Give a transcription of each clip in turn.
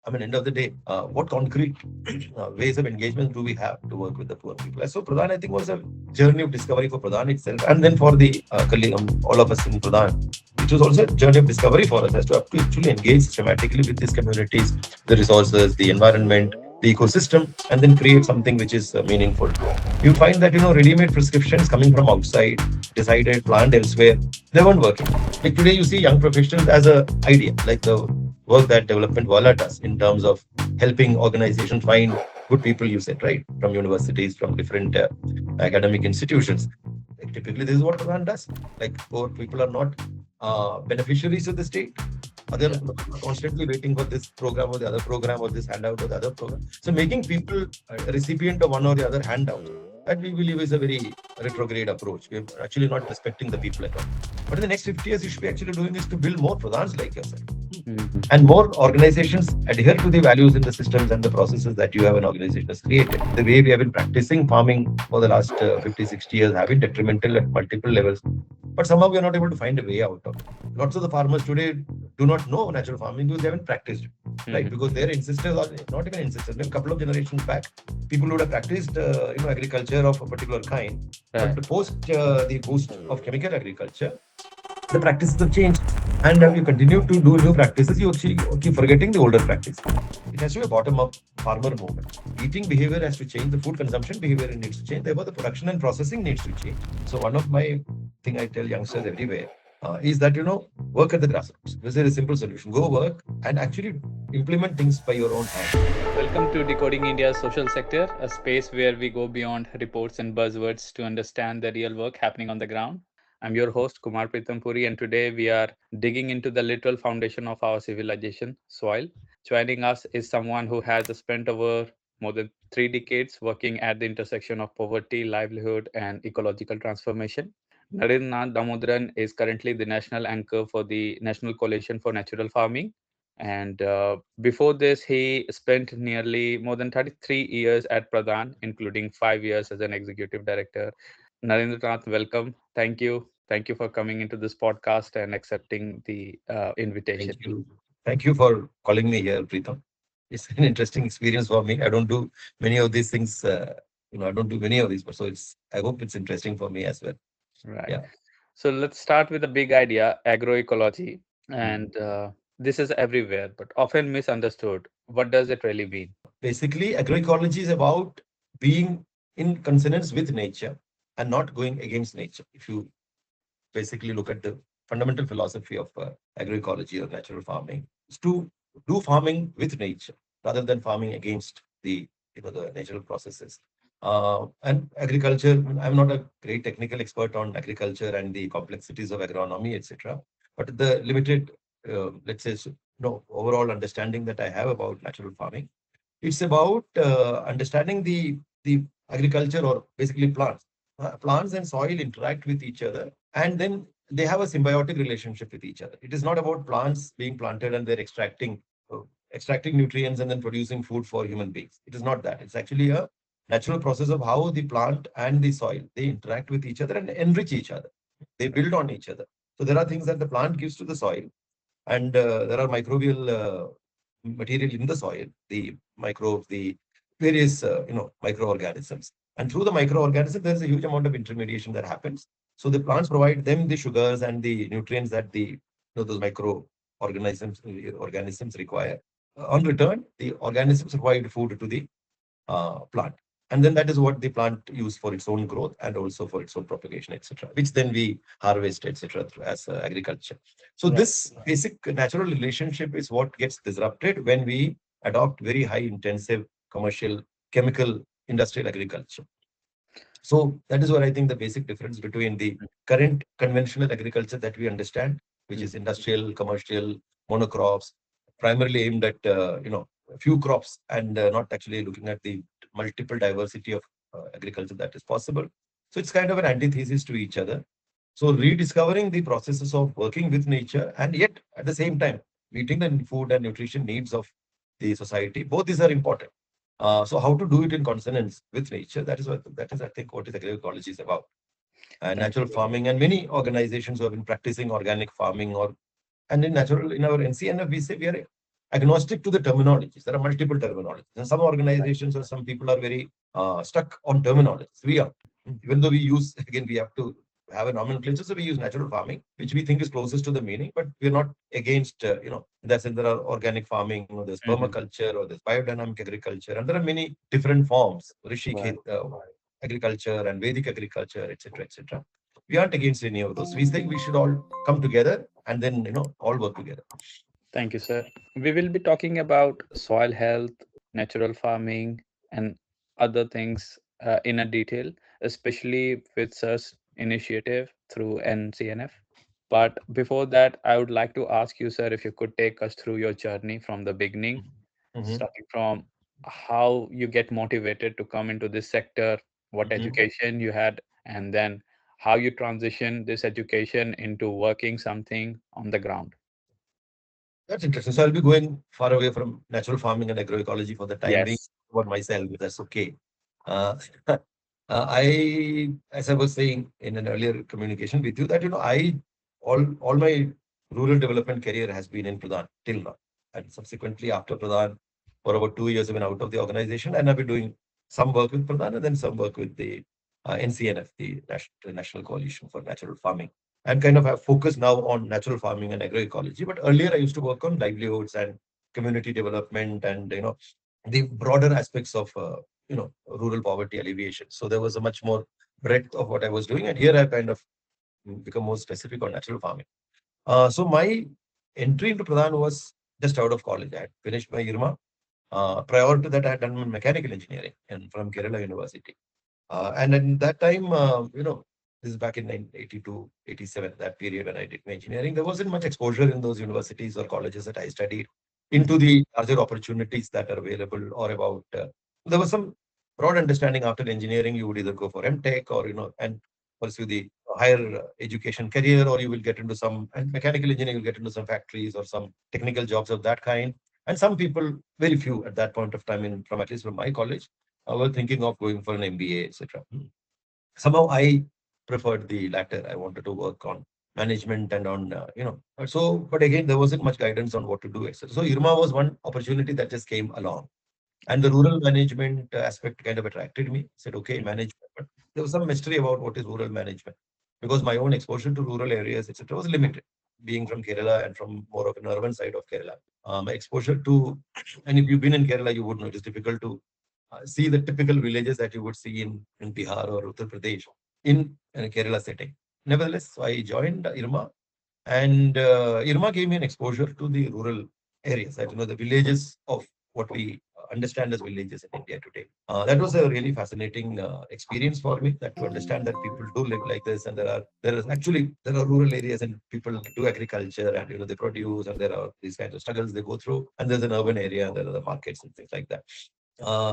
end of the day, what concrete ways of engagement do we have to work with the poor people? So Pradhan, I think, was a journey of discovery for Pradhan itself, and then for the colleague, all of us in Pradhan, it was also a journey of discovery for us as to actually engage systematically with these communities, the resources, the environment, the ecosystem, and then create something which is meaningful. You find that ready-made prescriptions coming from outside, decided, planned elsewhere, they weren't working. Like today, you see young professionals as a idea, like the work that Development Wala does in terms of helping organizations find good people, you said, right? From universities, from different academic institutions. Like, typically, this is what Pradhan does. Like, poor people are not beneficiaries of the state. They're constantly waiting for this program or the other program or this handout or the other program. So, making people a recipient of one or the other handout, that we believe is a very retrograde approach. We're actually not respecting the people at all. But in the next 50 years, you should be actually doing is to build more Pradhans like yourself. And more organizations adhere to the values in the systems and the processes that you have an organization has created. The way we have been practicing farming for the last 50, 60 years have been detrimental at multiple levels. But somehow we are not able to find a way out of it. Lots of the farmers today do not know natural farming because they haven't practiced, right? Because their ancestors are not even ancestors. Maybe a couple of generations back, people would have practiced, agriculture of a particular kind. But post the boost of chemical agriculture, the practices have changed. And if you continue to do new practices, you actually keep forgetting the older practice. It has to be a bottom-up farmer movement. Eating behavior has to change. The food consumption behavior needs to change. Therefore, the production and processing needs to change. So one of my thing I tell youngsters everywhere is that, work at the grassroots. This is a simple solution. Go work and actually implement things by your own hand. Welcome to Decoding India's Social Sector, a space where we go beyond reports and buzzwords to understand the real work happening on the ground. I'm your host, Kumar Preetam Puri, and today we are digging into the literal foundation of our civilization, soil. Joining us is someone who has spent over more than 3 decades working at the intersection of poverty, livelihood, and ecological transformation. Narendranath Damodaran is currently the national anchor for the National Coalition for Natural Farming. And before this, he spent nearly more than 33 years at Pradhan, including 5 years as an executive director. Narendranath, welcome. Thank you. Thank you for coming into this podcast and accepting the invitation. Thank you. Thank you for calling me here, Preetham. It's an interesting experience for me. I don't do many of these things. I don't do many of these, but so I hope it's interesting for me as well. Right. Yeah. So let's start with the big idea, agroecology. And this is everywhere, but often misunderstood. What does it really mean? Basically, agroecology is about being in consonance with nature and not going against nature. If you basically look at the fundamental philosophy of agroecology or natural farming, is to do farming with nature rather than farming against the natural processes. And agriculture, I'm not a great technical expert on agriculture and the complexities of agronomy, etc. But the limited, let's say, overall understanding that I have about natural farming, it's about understanding the agriculture or basically plants. Plants and soil interact with each other, and then they have a symbiotic relationship with each other. It is not about plants being planted and they're extracting nutrients and then producing food for human beings. It is not that. It's actually a natural process of how the plant and the soil they interact with each other and enrich each other. They build on each other. So there are things that the plant gives to the soil, and there are microbial material in the soil, the microbes, the various microorganisms. And through the microorganisms, there is a huge amount of intermediation that happens. So the plants provide them the sugars and the nutrients that those microorganisms require. On return, the organisms provide food to the plant. And then that is what the plant use for its own growth and also for its own propagation, etc., which then we harvest, etc., as agriculture. So Right. this basic natural relationship is what gets disrupted when we adopt very high intensive commercial chemical industrial agriculture. So that is what I think the basic difference between the current conventional agriculture that we understand, which is industrial, commercial, monocrops, primarily aimed at a few crops and not actually looking at the multiple diversity of agriculture that is possible. So it's kind of an antithesis to each other. So rediscovering the processes of working with nature and yet at the same time meeting the food and nutrition needs of the society. Both these are important. So how to do it in consonance with nature? That is I think what is agroecology is about. And Right. natural farming and many organizations who have been practicing organic farming or and in our NCNF we say we are agnostic to the terminologies. There are multiple terminologies. And some organizations or some people are very stuck on terminologies. We are. Even though we use, again, we have to have a nomenclature. So we use natural farming, which we think is closest to the meaning, but we're not against, in that sense, there are organic farming, there's Mhm. permaculture, or there's biodynamic agriculture, and there are many different forms, Rishi Right. agriculture and Vedic agriculture, etc., etc. We aren't against any of those. We think we should all come together and then, all work together. Thank you, sir. We will be talking about soil health, natural farming, and other things in a detail, especially with sir's initiative through NCNF. But before that, I would like to ask you, sir, if you could take us through your journey from the beginning, Mhm. starting from how you get motivated to come into this sector, what Mhm. education you had, and then how you transition this education into working something on the ground. That's interesting. So I'll be going far away from natural farming and agroecology for the time being. Yes. About myself, if that's okay. Uh, as I was saying in an earlier communication with you, that I all my rural development career has been in Pradhan till now, and subsequently after Pradhan, for about 2 years, I've been out of the organization, and I've been doing some work with Pradhan and then some work with the NCNF, the National Coalition for Natural Farming, and kind of have focused now on natural farming and agroecology. But earlier, I used to work on livelihoods and community development and the broader aspects of rural poverty alleviation. So there was a much more breadth of what I was doing, and here I kind of become more specific on natural farming. So my entry into Pradhan was just out of college. I had finished my IRMA. Prior to that, I had done my mechanical engineering from Kerala University. And in that time, this is back in 1982, 87, that period when I did my engineering, there wasn't much exposure in those universities or colleges that I studied into Mhm. the larger opportunities that are available or about. There was some broad understanding after engineering, you would either go for MTech or, and pursue the higher education career, or you will get into some, and mechanical engineering, you'll get into some factories or some technical jobs of that kind. And some people, very few at that point of time, from at least from my college, were thinking of going for an MBA, etc. Somehow I preferred the latter. I wanted to work on management and on, so, but again, there wasn't much guidance on what to do, etc. So IRMA was one opportunity that just came along. And the rural management aspect kind of attracted me. Said, okay, Mhm. management. But there was some mystery about what is rural management because my own exposure to rural areas, etc., was limited. Being from Kerala and from more of an urban side of Kerala, my exposure to, and if you've been in Kerala, you would know it is difficult to see the typical villages that you would see in Bihar or Uttar Pradesh in a Kerala setting. Nevertheless, so I joined IRMA, and IRMA gave me an exposure to the rural areas, that the villages of what we understand as villages in India today. That was a really fascinating experience for me. That to understand that people do live like this, and there are rural areas and people do agriculture, and they produce, and there are these kinds of struggles they go through. And there's an urban area, and there are the markets and things like that.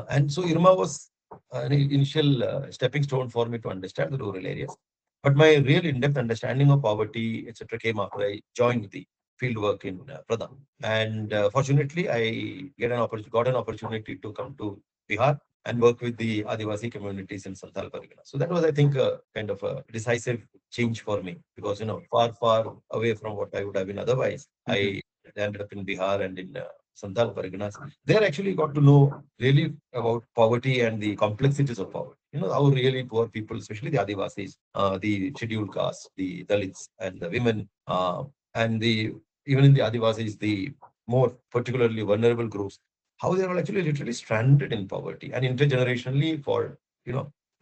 And so IRMA was an initial stepping stone for me to understand the rural areas. But my real in-depth understanding of poverty, etc., came after I joined the field work in Pradhan. And fortunately, I got an opportunity to come to Bihar and work with the Adivasi communities in Santhal Pargana. So that was, I think, a kind of a decisive change for me because, far, far away from what I would have been otherwise. Mhm. I ended up in Bihar and in Santhal Parganas. There actually got to know really about poverty and the complexities of poverty. How really poor people, especially the Adivasis, the scheduled castes, the Dalits, and the women, and the even in the Adivasis, the more particularly vulnerable groups, how they are actually literally stranded in poverty and intergenerationally for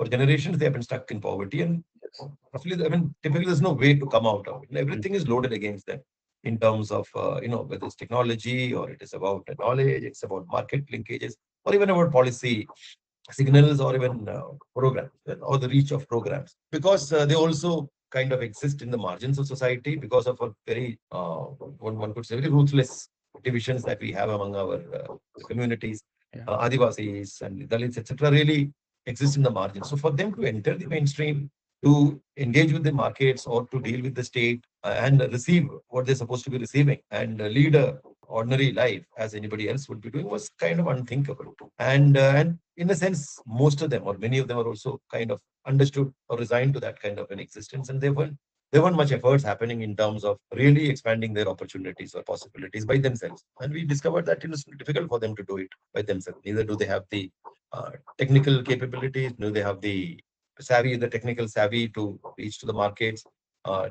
generations they have been stuck in poverty and Yes. roughly, I mean, typically there's no way to come out of it. Mhm. Everything is loaded against them in terms of, whether it's technology or it is about knowledge, it's about market linkages, or even about policy signals or even programs or the reach of programs because they also kind of exist in the margins of society because of a very, one could say, very ruthless divisions that we have among our communities. Yeah. Adivasis and Dalits, etc., really exist in the margins. So for them to enter the mainstream, to engage with the markets or to deal with the state and receive what they're supposed to be receiving and lead a ordinary life as anybody else would be doing was kind of unthinkable. And in a sense, most of them or many of them are also kind of understood or resigned to that kind of an existence, and they there weren't much efforts happening in terms of really expanding their opportunities or possibilities by themselves. And we discovered that it's difficult for them to do it by themselves. Neither do they have the technical capabilities, neither they have the technical savvy to reach to the markets.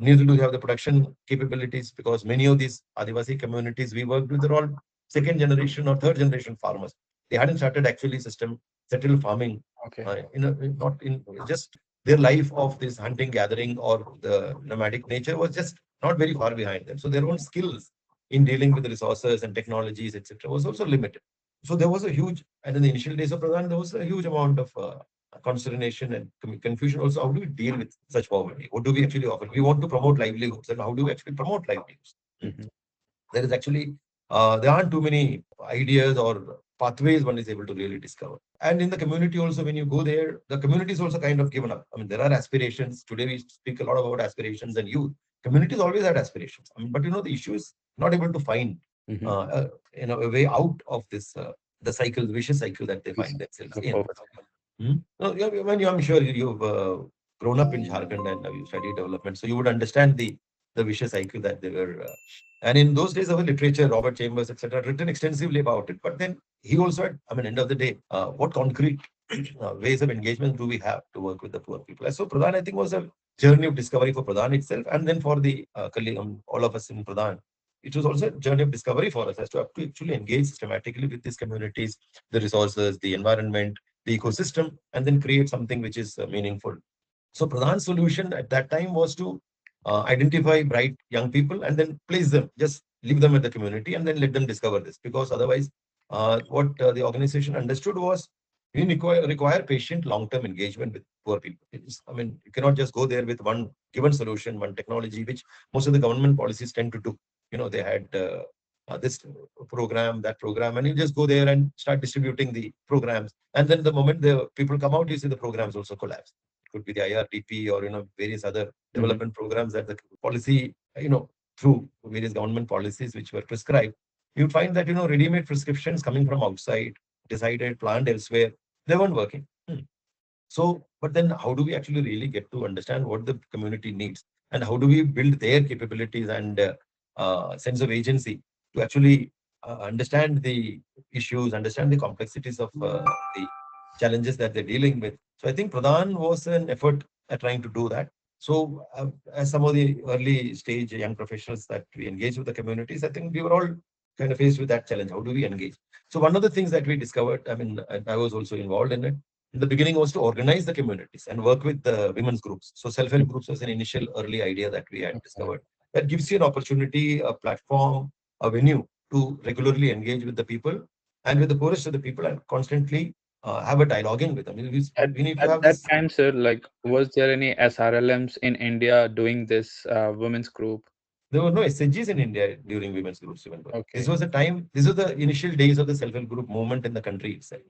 Neither do they have the production capabilities, because many of these Adivasi communities we worked with are all second generation or third generation farmers. They hadn't started actually settled farming, Okay. not in just their life of this hunting, gathering, or the nomadic nature was just not very far behind them. So their own skills in dealing with the resources and technologies, etc., was also limited. So there was a huge, and in the initial days of Pradhan, there was a huge amount of consternation and confusion. Also, how do we deal with such poverty? What do we actually offer? We want to promote livelihoods, and how do we actually promote livelihoods? Mhm. There is actually there aren't too many ideas or pathways one is able to really discover. And in the community also, when you go there, the community is also kind of given up. I mean, there are aspirations. Today we speak a lot about aspirations and youth. Communities always had aspirations. I mean, but the issue is not able to find Mhm. a way out of this the cycle, the vicious cycle that they Yes. find themselves The in. poverty. No, yeah, I'm sure you've grown up in Jharkhand and you studied development, so you would understand the vicious cycle that they were. And in those days, our literature, Robert Chambers, etc., written extensively about it. But then he also had, I mean, end of the day, what concrete ways of engagement do we have to work with the poor people? So Pradhan, I think, was a journey of discovery for Pradhan itself, and then for the all of us in Pradhan. It was also a journey of discovery for us as to have to actually engage systematically with these communities, the resources, the environment, the ecosystem, and then create something which is meaningful. So Pradhan's solution at that time was to identify bright young people and then place them, just leave them at the community and then let them discover this. Because otherwise, what the organization understood was we require patient long-term engagement with poor people. I mean, you cannot just go there with one given solution, one technology, which most of the government policies tend to do. They had this program, that program, and you just go there and start distributing the programs. And then the moment the people come out, you see the programs also collapse. It could be the IRDP or various other Mhm. development programs that the policy, through various government policies which were prescribed. You'd find that ready-made prescriptions coming from outside, decided, planned elsewhere, they weren't working. So, but then how do we actually really get to understand what the community needs, and how do we build their capabilities and sense of agency to actually understand the issues, understand the complexities of the challenges that they're dealing with? So I think Pradhan was an effort at trying to do that. So as some of the early stage young professionals that we engage with the communities, I think we were all kind of faced with that challenge. How do we engage? So one of the things that we discovered, I mean, I was also involved in it in the beginning, was to organize the communities and work with the women's groups. So self-help groups was an initial early idea that we had Okay. discovered. That gives you an opportunity, a platform, a venue to regularly engage with the people and with the poorest of the people and constantly have a dialoguing with them. We need to At have that this. time, sir, like, was there any SRLMs in India doing this women's group? There were no SHGs in India during women's groups even. This Okay. was the time, this was the initial days of the self-help group movement in the country itself.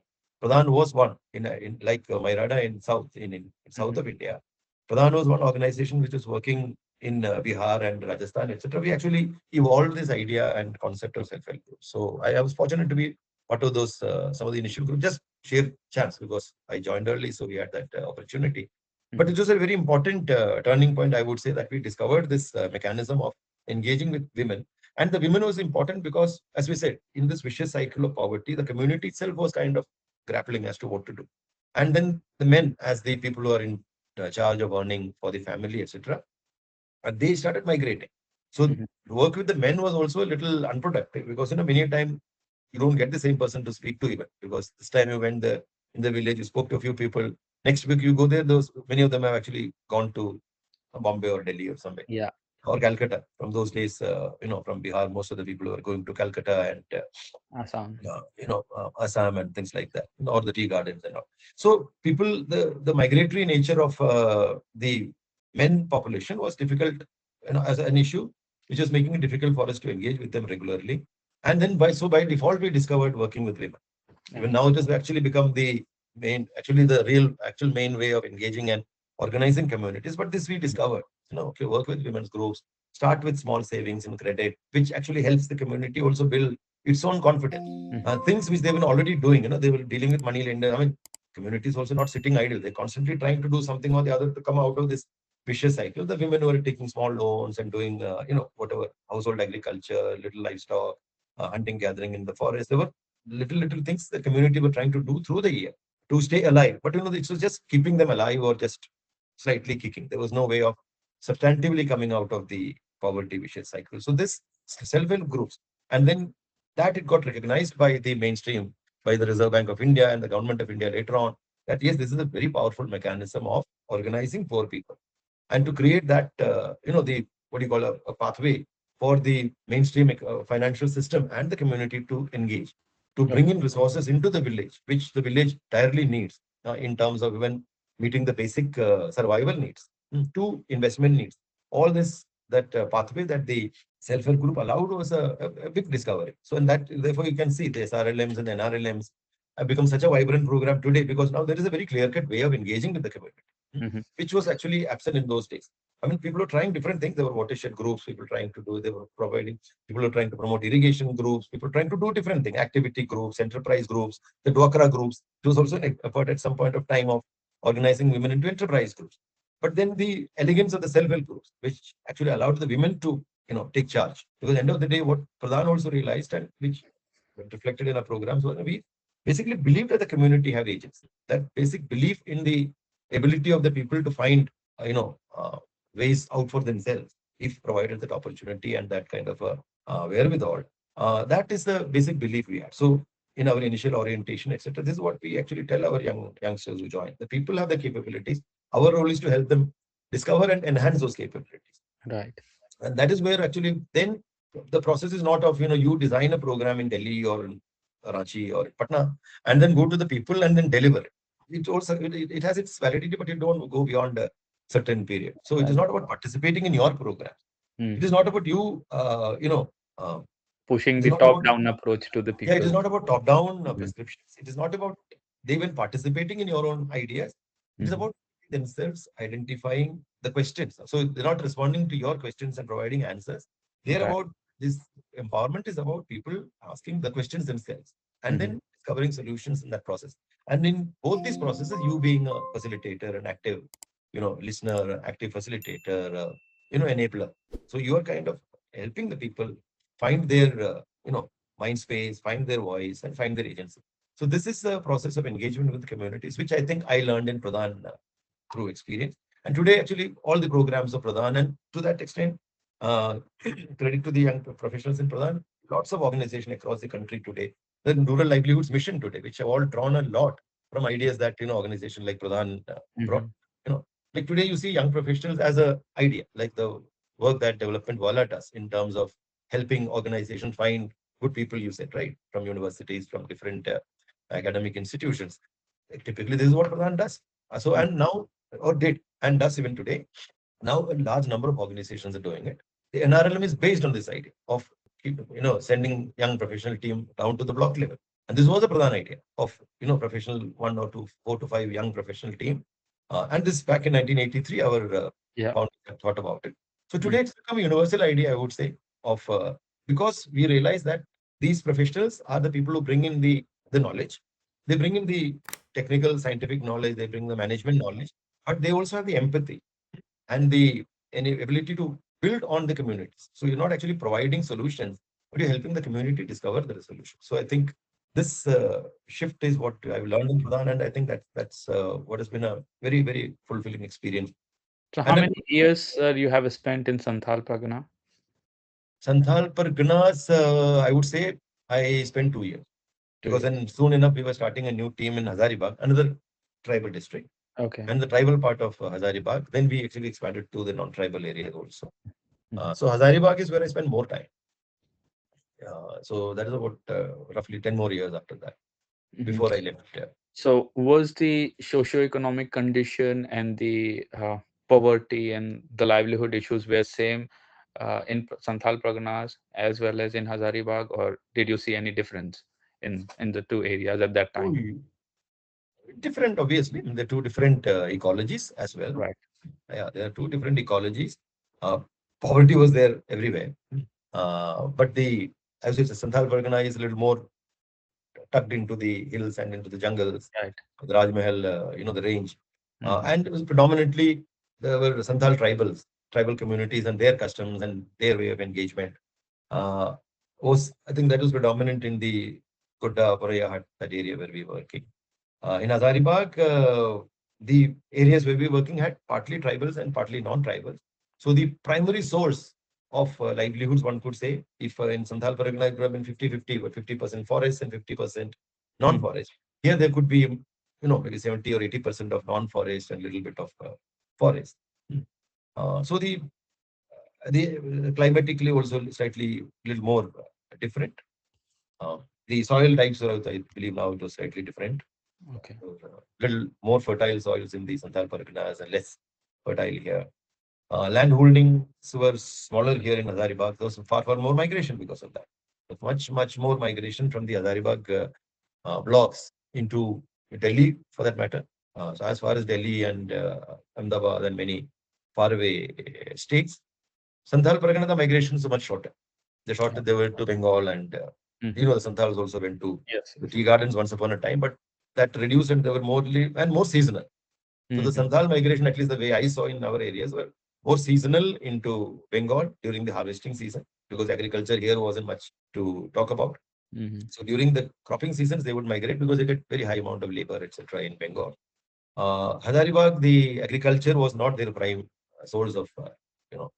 Pradhan was one in like Mairada in south Mhm. of India. Pradhan was one organization which was working in Bihar and Rajasthan, etc. We actually evolved this idea and concept of self-help groups. So I was fortunate to be part of those, some of the initial groups, just sheer chance because I joined early, so we had that opportunity. But Mhm. it was a very important turning point, I would say, that we discovered this mechanism of engaging with women. And the women was important because, as we said, in this vicious cycle of poverty, the community itself was kind of grappling as to what to do. And then the men, as the people who are in charge of earning for the family, etc., and they started migrating. So Mhm. to work with the men was also a little unproductive because many a time you don't get the same person to speak to even because this time you went there in the village, you spoke to a few people. Next week you go there, those many of them have actually gone to Bombay or Delhi or somewhere Yeah. or Calcutta. From those days, from Bihar, most of the people were going to Calcutta and Assam. Assam and things like that, or the tea gardens and all. So people, the migratory nature of the men population was difficult, as an issue, which was making it difficult for us to engage with them regularly. And then by default, we discovered working with women. Even Mhm. now, it has actually become the main, actually the actual main way of engaging and organizing communities. But this we discovered, okay, work with women's groups, start with small savings in credit, which actually helps the community also build its own confidence. Mhm. Things which they've been already doing, they were dealing with money lenders. I mean, communities also not sitting idle. They're constantly trying to do something or the other to come out of this vicious cycle. The women were taking small loans and doing, whatever household agriculture, little livestock, hunting, gathering in the forest. There were little things the community were trying to do through the year to stay alive. But it was just keeping them alive or just slightly kicking. There was no way of substantively coming out of the poverty vicious cycle. So this self-help groups, and then that it got recognized by the mainstream, by the Reserve Bank of India and the government of India later on, that yes, this is a very powerful mechanism of organizing poor people and to create that, the what do you call a pathway for the mainstream financial system and the community to engage, to bring in resources into the village, which the village direly needs in terms of even meeting the basic survival needs, to investment needs. All this, that pathway that the self-help group allowed was a big discovery. So, in that, therefore, you can see the SRLMs and NRLMs have become such a vibrant program today because now there is a very clear-cut way of engaging with the community, which was actually absent in those days. I mean, people were trying different things. There were watershed groups, people trying to do, they were providing, people were trying to promote irrigation groups, people trying to do different things, activity groups, enterprise groups, the Dwakra groups. It was also an effort at some point of time of organizing women into enterprise groups. But then the elegance of the self-help groups, which actually allowed the women to, take charge. Because at the end of the day, what Pradhan also realized and which reflected in our programs was we basically believe that the community have agency. That basic belief in the ability of the people to find, ways out for themselves if provided that opportunity and that kind of a wherewithal. That is the basic belief we have. So in our initial orientation, etc., this is what we actually tell our youngsters who join. The people have the capabilities. Our role is to help them discover and enhance those capabilities. Right. And that is where actually then the process is not of, you design a program in Delhi or in Ranchi or Patna and then go to the people and then deliver it. It has its validity, but you don't go beyond a certain period. So it is not about participating in your programs. It is not about you, Pushing it is the not about, top-down approach to the yeah, it people. is not about top-down prescriptions. It is not about they even participating in your own ideas. It is about themselves identifying the questions. So they're not responding to your questions and providing answers. They're Right. about this empowerment is about people asking the questions themselves and then discovering solutions in that process. And in both these processes, you being a facilitator, an active, listener, active facilitator, enabler. So you are kind of helping the people find their, mind space, find their voice, and find their agency. So this is the process of engagement with the communities, which I think I learned in Pradhan through experience. And today, actually, all the programs of Pradhan, and to that extent, uh, credit to the young professionals in Pradhan, lots of organizations across the country today, the rural livelihoods mission today, which have all drawn a lot from ideas that, organization like Pradhan brought. Like today, you see young professionals as a idea, like the work that Development Wala does in terms of helping organizations find good people, you said, right? From universities, from different academic institutions. Typically, this is what Pradhan does. And now, or did, and does even today. Now, a large number of organizations are doing it. The NRLM is based on this idea of, sending young professional team down to the block level. And this was a Pradhan idea of, professional 1 or 2, 4 to 5 young professional team. And this back in 1983, our founder thought about it. So today it's become a universal idea, I would say, of because we realize that these professionals are the people who bring in the knowledge. They bring in the technical, scientific knowledge. They bring the management knowledge, but they also have the empathy and the ability to build on the communities. So you're not actually providing solutions, but you're helping the community discover the solution. So I think this shift is what I've learned in Pradhan, and I think that's what has been a very, very fulfilling experience. So how And then many years you have spent in Santhal Pargana? Santhal Parganas, I would say I spent 2 years. 2 years. Because then soon enough we were starting a new team in Hazaribagh, another tribal district, Okay. and the tribal part of Hazaribagh. Then we actually expanded to the non-tribal areas also. So Hazaribagh is where I spent more time. So that is about roughly 10 more years after that, before I left. So was the socio-economic condition and the poverty and the livelihood issues were same in Santhal Parganas as well as in Hazaribagh, or did you see any difference in the two areas at that Oh, time? different, obviously. There are two different ecologies as well. Right. Yeah, there are two different ecologies. Uh, Poverty was there everywhere. But as it's Santhal Pargana is a little more tucked into the hills and into the jungles, Right. the Raj Mahal, the range. And it was predominantly there were Santhal tribal communities and their customs and their way of engagement. Uh, I think that was predominant in the Godda, Poraya, that area where we were working. In Hazaribagh, the areas where we were working had partly tribals and partly non-tribals. So the primary source of livelihoods, one could say, if in Santhal Paragana it would have been 50-50, but 50% forest and 50% non-forest. Here there could be, maybe 70 or 80% of non-forest and a little bit of forest. So the climatically also slightly little more different. The soil types are, I believe now it was slightly different. Okay. Little more fertile soils in the Santhal Parganas and less fertile here. Land holdings were smaller here in Hazaribagh. There was far more migration because of that. Much more migration from the Hazaribagh blocks into Delhi, for that matter. So as far as Delhi and Ahmedabad and many faraway states, Santhal Pargana, the migrations are much shorter. They went to Bengal and the Santhals also went to Yes. the tea gardens once upon a time, but that reduced and they were more seasonal. So the Santhal migration, at least the way I saw in our areas, were more seasonal into Bengal during the harvesting season because agriculture here wasn't much to talk about. So during the cropping seasons, they would migrate because they get very high amount of labor, etc. in Bengal. Hazaribagh, the agriculture was not their prime source of, you know,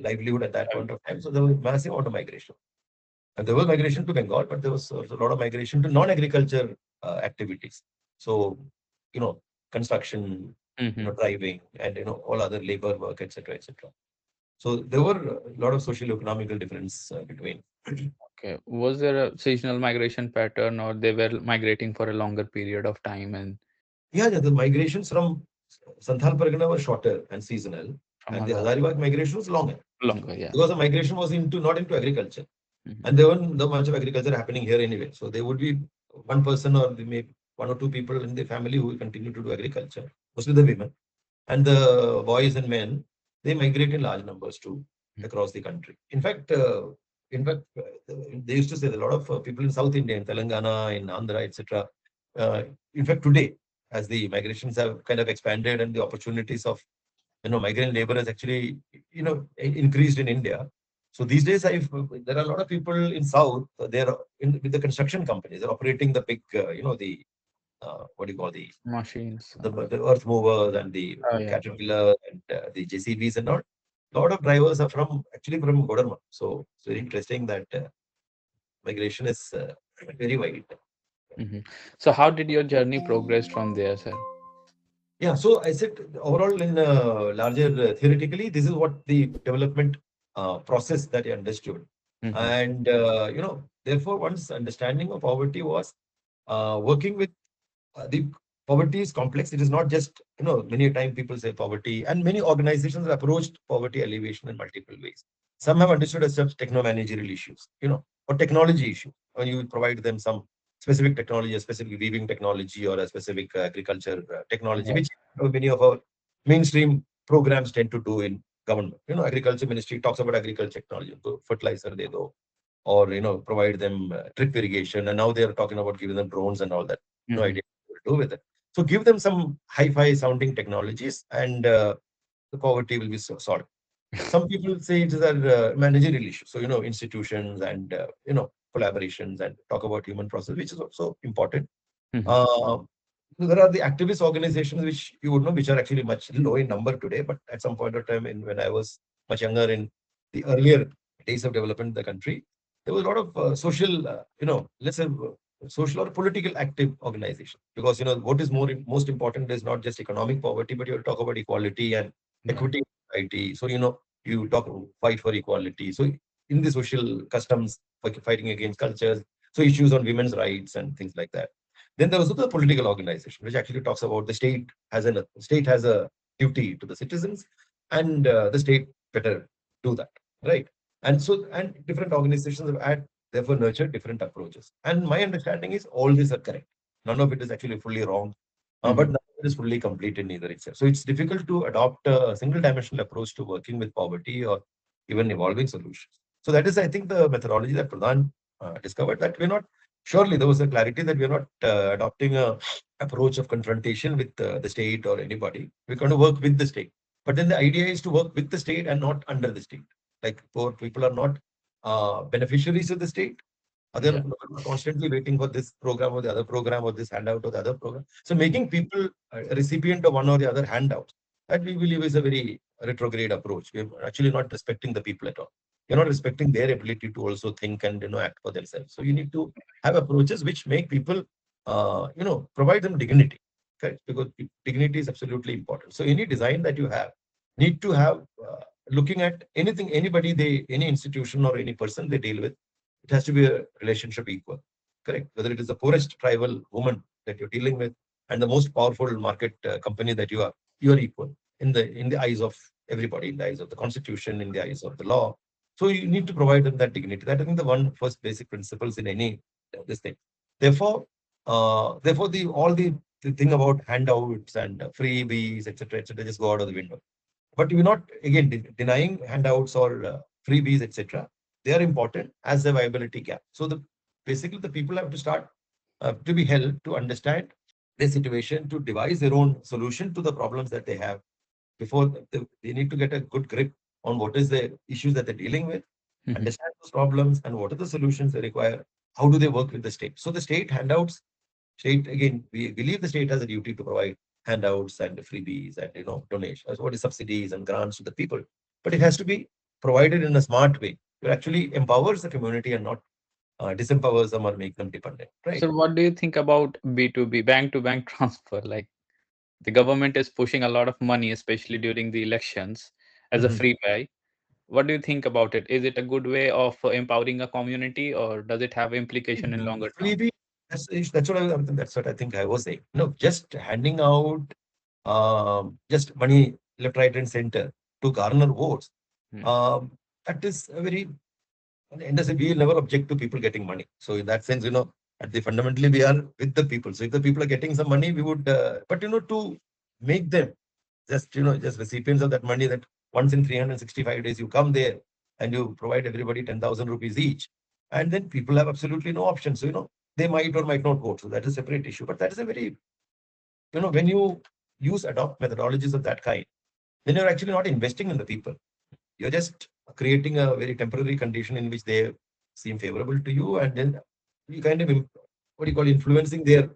livelihood at that point of time. So there was massive amount of migration. And there was migration to Bengal, but there was also a lot of migration to non-agriculture activities. So, construction, driving, and all other labor work, etc., etc. So there were a lot of social economical difference between. Okay. Was there a seasonal migration pattern, or they were migrating for a longer period of time and Yeah, the migrations from Santhal Pargana were shorter and seasonal, from and the Hazara? Hazaribagh migration was longer Longer, yeah. because the migration was not into agriculture. And there weren't that much of agriculture happening here anyway. So there would be one person or maybe one or two people in the family who will continue to do agriculture, mostly the women. And the boys and men, they migrate in large numbers to across the country. They used to say that a lot of people in South India, in Telangana, in Andhra, etc. Uh, in fact, today, as the migrations have kind of expanded and the opportunities of migrant labor has actually increased in India. So these days, there are a lot of people in South. They're with the construction companies. They're operating the big, what do you call Machines. the earth movers and the Oh, yeah. caterpillar and the JCBs and all. A lot of drivers are actually from Godarma. So it's very interesting that migration is very wide. So, how did your journey progress from there, sir? Yeah, so I said overall in larger theoretically, this is what the development process that I understood. And, therefore, one's understanding of poverty was working with the poverty is complex. It is not just, many time people say poverty, and many organizations have approached poverty alleviation in multiple ways. Some have understood as just techno-managerial issues, or technology issues. When you provide them some specific technology, a specific weaving technology, or a specific agriculture technology, Yeah. which many of our mainstream programs tend to do in government. Agriculture ministry talks about agriculture technology, so fertilizer they do, or provide them drip irrigation, and now they are talking about giving them drones and all that. No idea what to do with it. So give them some hi-fi sounding technologies, and the poverty will be solved. Some people say it is a managerial issue. So institutions and collaborations and talk about human process, which is also important. Uh, there are the activist organizations which you would know, which are actually much low in number today, but at some point of time, when I was much younger in the earlier days of development in the country, there was a lot of social, let's say social or political active organization. Because what is most important is not just economic poverty, but you talk about equality and Yeah. equity in society. So you talk fight for equality. So in the social customs, fighting against cultures, so issues on women's rights and things like that. Then there was also the political organization, which actually talks about the state has a duty to the citizens, and the state better do that, right? And different organizations have therefore nurtured different approaches. And my understanding is all these are correct. None of it is actually fully wrong, but none of it is fully complete in either itself. So it's difficult to adopt a single dimensional approach to working with poverty or even evolving solutions. So that is, I think, the methodology that Pradhan discovered, that we're not. Surely there was a clarity that we are not adopting a approach of confrontation with the state or anybody. We're going to work with the state. But then the idea is to work with the state and not under the state. Like poor people are not beneficiaries of the state. Other Yeah. constantly waiting for this program or the other program or this handout or the other program. So making people a recipient of one or the other handouts, that we believe is a very retrograde approach. We're actually not respecting the people at all. You're not respecting their ability to also think and act for themselves. So you need to have approaches which make people provide them dignity, correct? Because dignity is absolutely important. So any design that you have need to have looking at anything, anybody, any institution or any person they deal with, it has to be a relationship equal, correct? Whether it is the poorest tribal woman that you're dealing with and the most powerful market company that you are equal in the eyes of everybody, in the eyes of the constitution, in the eyes of the law. So you need to provide them that dignity. That I think the one first basic principles in any this thing. Therefore, therefore, the thing about handouts and freebies, etc., just go out of the window. But we're not again denying handouts or freebies, etc. They are important as a viability gap. So basically the people have to start to be helped to understand their situation, to devise their own solution to the problems that they have. Before they need to get a good grip on what is the issues that they're dealing with, Mhm. understand those problems and what are the solutions they require. How do they work with the state? So the state handouts, state again, we believe the state has a duty to provide handouts and freebies and donations, what is subsidies and grants to the people. But it has to be provided in a smart way. It actually empowers the community and not disempowers them or make them dependent. Right. So what do you think about B2B, bank to bank transfer? Like the government is pushing a lot of money, especially during the elections, as a Mhm. free buy. What do you think about it? Is it a good way of empowering a community, or does it have implication in longer term? Freebie, that's what I think I was saying. Just handing out just money left, right, and center to garner votes. Hmm. Um, that is a very and as we will never object to people getting money. So in that sense, at the fundamentally we are with the people. So if the people are getting some money, we would, but to make them just recipients of that money, that once in 365 days you come there and you provide everybody 10,000 rupees each, and then people have absolutely no option. So they might or might not vote. So that is a separate issue. But that is a very when you adopt methodologies of that kind, then you're actually not investing in the people. You're just creating a very temporary condition in which they seem favorable to you, and then you kind of what do you call influencing their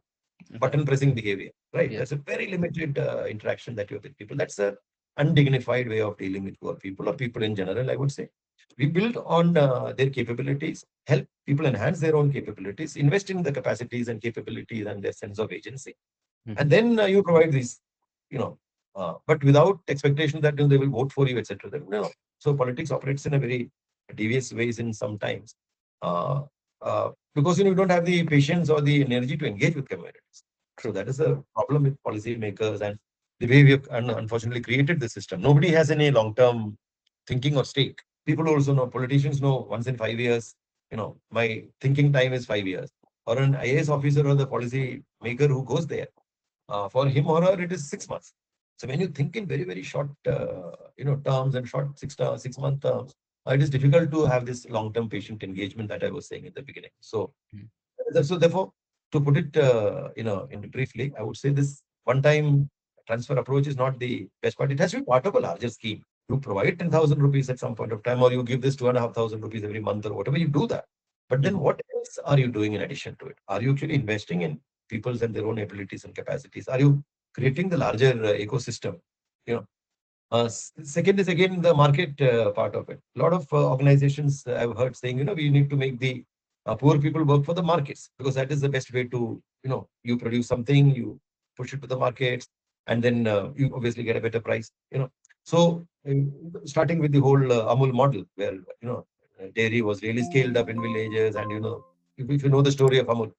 Right. button pressing behavior. Right? Yeah. That's a very limited interaction that you have with people. That's a undignified way of dealing with poor people or people in general. I would say we build on their capabilities, help people enhance their own capabilities, invest in the capacities and capabilities and their sense of agency, and Mhm. then you provide these, you know, but without expectation that they will vote for you, etc. No. So politics operates in a very devious ways in sometimes, uh, because you don't have the patience or the energy to engage with communities. So True. that is a problem with policymakers and the way we have unfortunately created the system. Nobody has any long-term thinking or stake. People also know, politicians know once in 5 years, my thinking time is 5 years. Or an IAS officer or the policy maker who goes there, for him or her, it is 6 months. So when you think in very, very short, terms and short 6 month terms, it is difficult to have this long-term patient engagement that I was saying in the beginning. So, Mm. therefore, to put it, in briefly, I would say this one-time transfer approach is not the best part. It has to be part of a larger scheme. You provide 10,000 rupees at some point of time, or you give this 2,500 rupees every month, or whatever you do that. But then Mhm. what else are you doing in addition to it? Are you actually investing in people's and their own abilities and capacities? Are you creating the larger ecosystem? You know, Second is again the market part of it. A lot of organizations I've heard saying, we need to make the poor people work for the markets because that is the best way to, you produce something, you push it to the markets, and then you obviously get a better price. So starting with the whole Amul model, where dairy was really scaled up in villages, and if you know the story of Amul,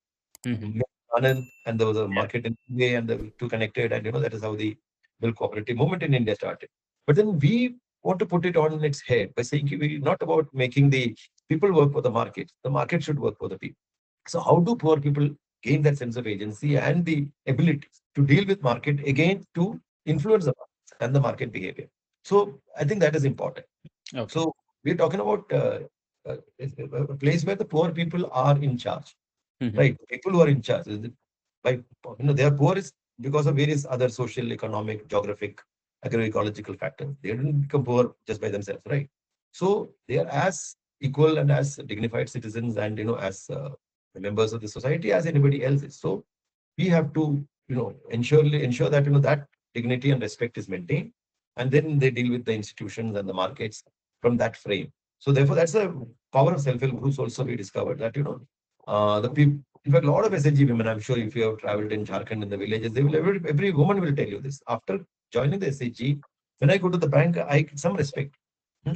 Mhm. Anand, and there was a Yeah. market in India, and the two connected, and that is how the milk cooperative movement in India started. But then we want to put it on its head by saying we not about making the people work for the market. The market should work for the people. So how do poor people gain that sense of agency and the ability to deal with market again to influence the market and the market behavior? So I think that is important. Okay. So we're talking about a place where the poor people are in charge, Mhm. right? People who are in charge. by, they are poor is because of various other social, economic, geographic, agro-ecological factors. They didn't become poor just by themselves, right? So they are as equal and as dignified citizens and, as members of the society as anybody else is. So we have to, ensure that, that dignity and respect is maintained, and then they deal with the institutions and the markets from that frame. So therefore, that's the power of self-help groups. Also, we discovered that, the people. In fact, a lot of SHG women, I'm sure if you have traveled in Jharkhand in the villages, they will every woman will tell you this. After joining the SHG, when I go to the bank, I get some respect.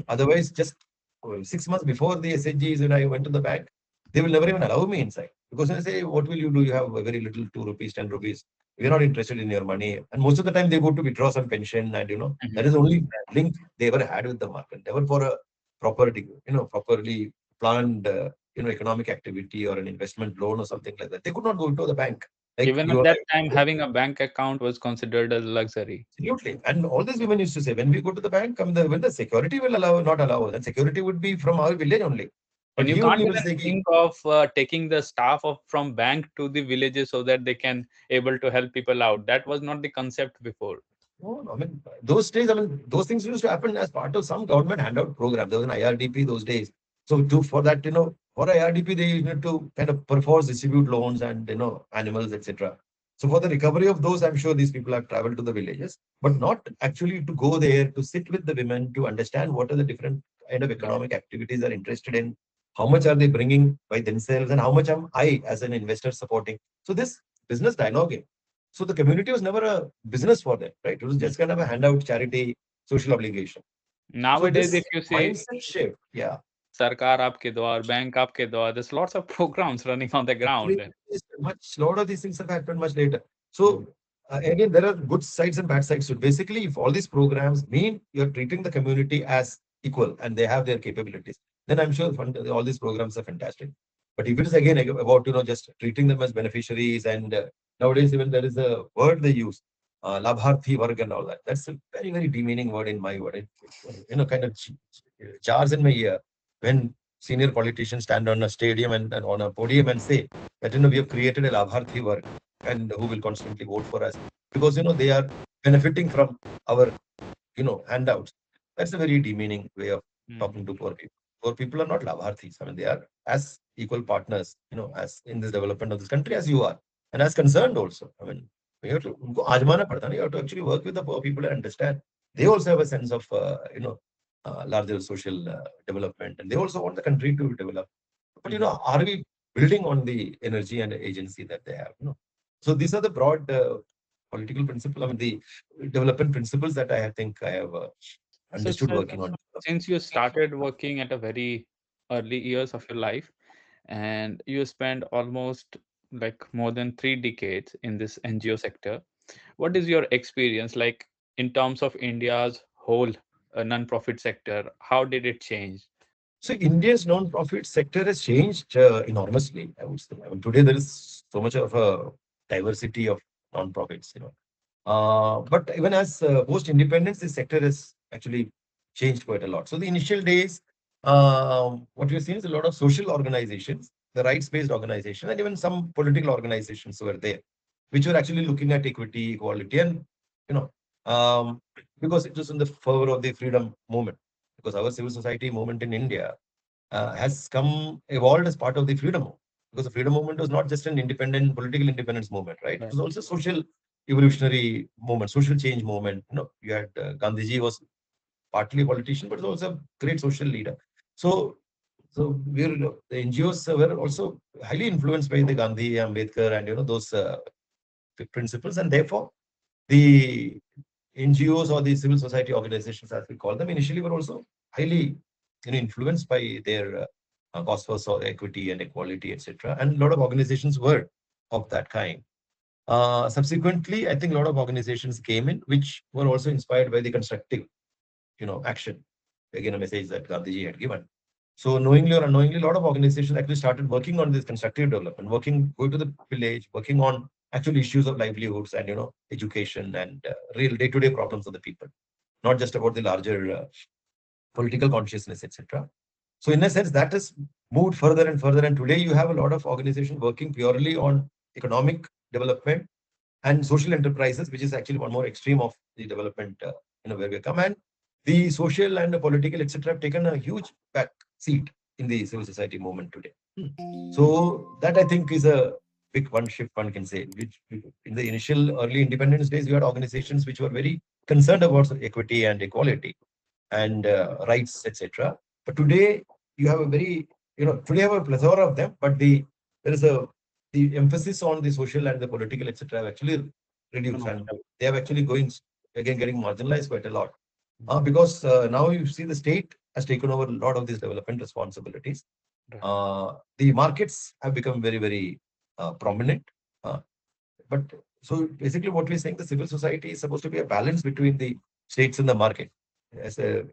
Otherwise, just 6 months before the SHGs, when I went to the bank, they will never even allow me inside. Because when I say, what will you do? You have a very little, 2 rupees, 10 rupees. We are not interested in your money. And most of the time, they go to withdraw some pension. And, that is the only link they ever had with the market. Never for a properly planned, economic activity or an investment loan or something like that. They could not go into the bank. Like Even you at or that time, I. having a bank account was considered as luxury. Absolutely. And all these women used to say, when we go to the bank, when the security will allow, not allow, then security would be from our village only. And But you he can't only will even say, think of taking the staff of from bank to the villages so that they can able to help people out. That was not the concept before. no, no, I mean, those days, those things used to happen as part of some government handout program. There was an IRDP those days. So for that, for IRDP, they need to kind of perforce distribute loans and, animals, etc. So for the recovery of those, I'm sure these people have traveled to the villages, but not actually to go there to sit with the women to understand what are the different kind of economic activities they're interested in, how much are they bringing by themselves, and how much am I as an investor supporting. So this business dialogue. So the community was never a business for them, right? It was Mm. just kind of a handout, charity, social obligation. So Nowadays, if this you see mindset shift, yeah, Sarkar aapke द्वार, bank aapke द्वार, there's lots of programs running on the ground. much lot of these things have happened much later. So again, there are good sides and bad sides. So basically, if all these programs mean you're treating the community as equal and they have their capabilities, then I'm sure all these programs are fantastic. But if it is again about just treating them as beneficiaries, and nowadays even there is a word they use, labharthi varg and all that. That's a very very demeaning word in my word. It kind of jars in my ear when senior politicians stand on a stadium and on a podium and say that we have created a labharthi work and who will constantly vote for us because they are benefiting from our handouts. That's a very demeaning way of Mm. talking to poor people. Poor people are not labharthis. I mean, they are as equal partners, as in this development of this country as you are, and as concerned also. I mean, you have to उनको आजमाना पड़ता है ना. You have to actually work with the poor people and understand. They also have a sense of larger social development, and they also want the country to develop. But Mhm. are we building on the energy and agency that they have? So these are the broad political principles. I mean, the development principles that I think I have So, understood sir, working on. since you started working at a very early years of your life and you spent almost like more than 3 decades in this NGO sector, what is your experience like in terms of India's whole non-profit sector? How did it change? So India's non-profit sector has changed enormously, I would say. I mean, today there is so much of a diversity of non-profits. But even as post-independence, this sector has actually changed quite a lot. So the initial days, what we've seen is a lot of social organizations, the rights-based organizations, and even some political organizations were there, which were actually looking at equity, equality, and you know, because it was in the fervor of the freedom movement. Because our civil society movement in India has evolved as part of the freedom movement. Because the freedom movement was not just an independent political independence movement, right? It Right. was also social evolutionary movement, social change movement. You had Gandhiji was partly a politician, but also a great social leader. So, the NGOs were also highly influenced by the Gandhi, Ambedkar, and those principles, and therefore the NGOs or the civil society organizations, as we call them, initially were also highly influenced by their cause for equity and equality, etc. And a lot of organizations were of that kind. Subsequently, I think a lot of organizations came in which were also inspired by the constructive, action. Again, a message that Gandhiji had given. So knowingly or unknowingly, a lot of organizations actually started working on this constructive development, going to the village, working on actual issues of livelihoods and education and real day-to-day problems of the people, not just about the larger political consciousness, etc. So in a sense, that has moved further and further. And today you have a lot of organizations working purely on economic development and social enterprises, which is actually one more extreme of the development, where we come. And the social and the political, etc., have taken a huge back seat in the civil society movement today. So that I think is a big one shift one can say. Which in the initial early independence days, you had organizations which were very concerned about equity and equality and rights, etc. But today you have a very, today you have a plethora of them, but there is the emphasis on the social and the political, etc. have actually reduced, and they have actually going again getting marginalized quite a lot. Because now you see the state has taken over a lot of these development responsibilities. The markets have become very, very prominent. Uh, but so basically, what we're saying, the civil society is supposed to be a balance between the states and the market as a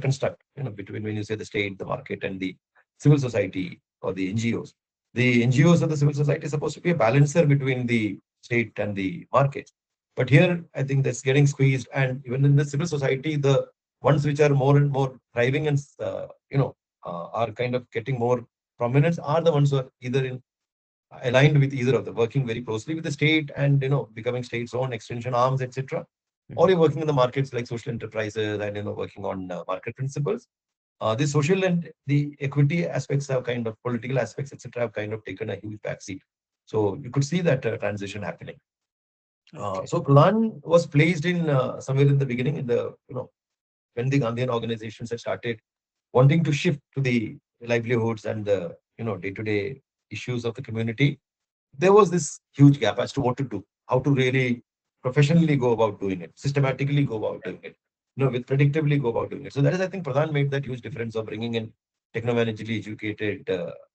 construct, between when you say the state, the market, and the civil society or the NGOs. The NGOs of the civil society is supposed to be a balancer between the state and the market. But here, I think that's getting squeezed, and even in the civil society, the ones which are more and more thriving and are kind of getting more prominence are the ones who are either aligned with either of them, working very closely with the state and becoming state's own extension arms, etc. Or you're working in the markets like social enterprises and working on market principles. The social and the equity aspects have kind of political aspects, etc., have kind of taken a huge backseat. So you could see that transition happening. So Pradhan was placed in somewhere in the beginning, in the when the Gandhian organizations had started wanting to shift to the livelihoods and the day-to-day issues of the community. There was this huge gap as to what to do, how to really professionally go about doing it, systematically go about doing it, with predictably go about doing it. So that is, I think, Pradhan made that huge difference of bringing in technologically educated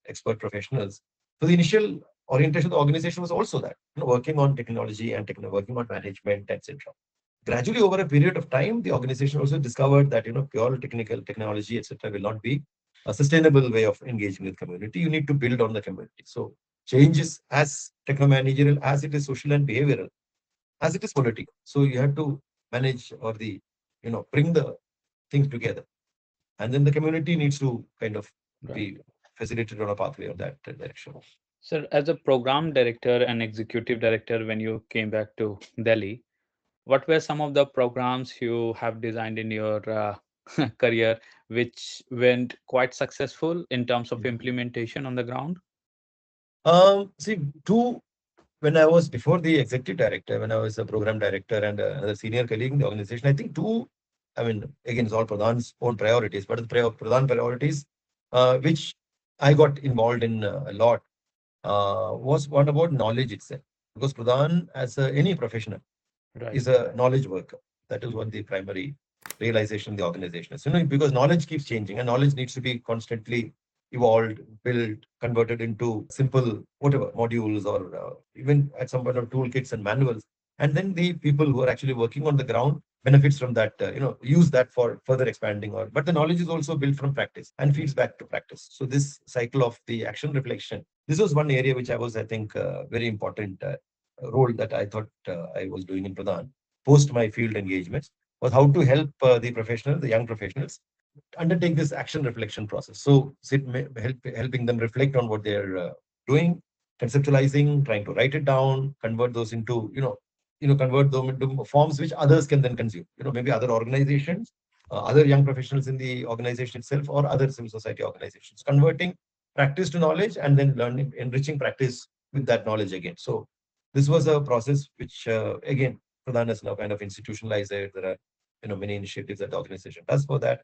expert professionals. So the initial orientation of the organization was also that, working on technology and working on management, etc. Gradually, over a period of time, the organization also discovered that pure technical technology, etc., will not be a sustainable way of engaging with community. You need to build on the community. So change is as techno-managerial as it is social and behavioral, as it is political. So you have to manage or bring the things together, and then the community needs to kind of be facilitated on a pathway of that direction. Sir, as a program director and executive director, when you came back to Delhi, what were some of the programs you have designed in your career which went quite successful in terms of implementation on the ground? See, two when I was before the executive director, when I was a program director and another senior colleague in the organization, I think two, I mean, again, it's all Pradhan's own priorities, but the Pradhan priorities, which I got involved in a lot, was one about knowledge itself. Because Pradhan, as any professional, is a knowledge worker. That is what the primary realization of the organization is. Because knowledge keeps changing and knowledge needs to be constantly evolved, built, converted into simple whatever modules or even at some point of toolkits and manuals. And then the people who are actually working on the ground benefits from that, use that for further expanding. But the knowledge is also built from practice and feeds back to practice. So this cycle of the action reflection, this was one area which I think, very important role that I thought I was doing in Pradhan post my field engagements was how to help the professionals, the young professionals, undertake this action reflection process. So helping them reflect on what they're doing, conceptualizing, trying to write it down, convert those into, convert them into forms which others can then consume. Maybe other organizations, other young professionals in the organization itself, or other civil society organizations, converting practice to knowledge and then learning, enriching practice with that knowledge again. So this was a process which, again, Pradhan has now kind of institutionalized it. There are, many initiatives that the organization does for that.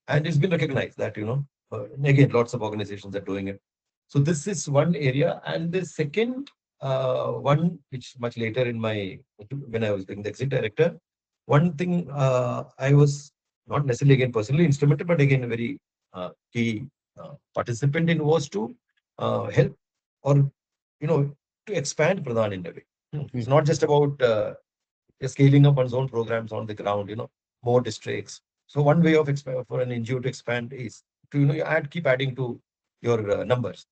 And it's been recognized that, again, lots of organizations are doing it. So this is one area. And the second one, which much later in when I was being the executive director, one thing I was not necessarily again personally instrumental, but again, a very key participant in was to help or, to expand Pradhan in a way. It's not just about scaling up one's own programs on the ground, more districts. So one way of for an NGO to expand is to, keep adding to your numbers.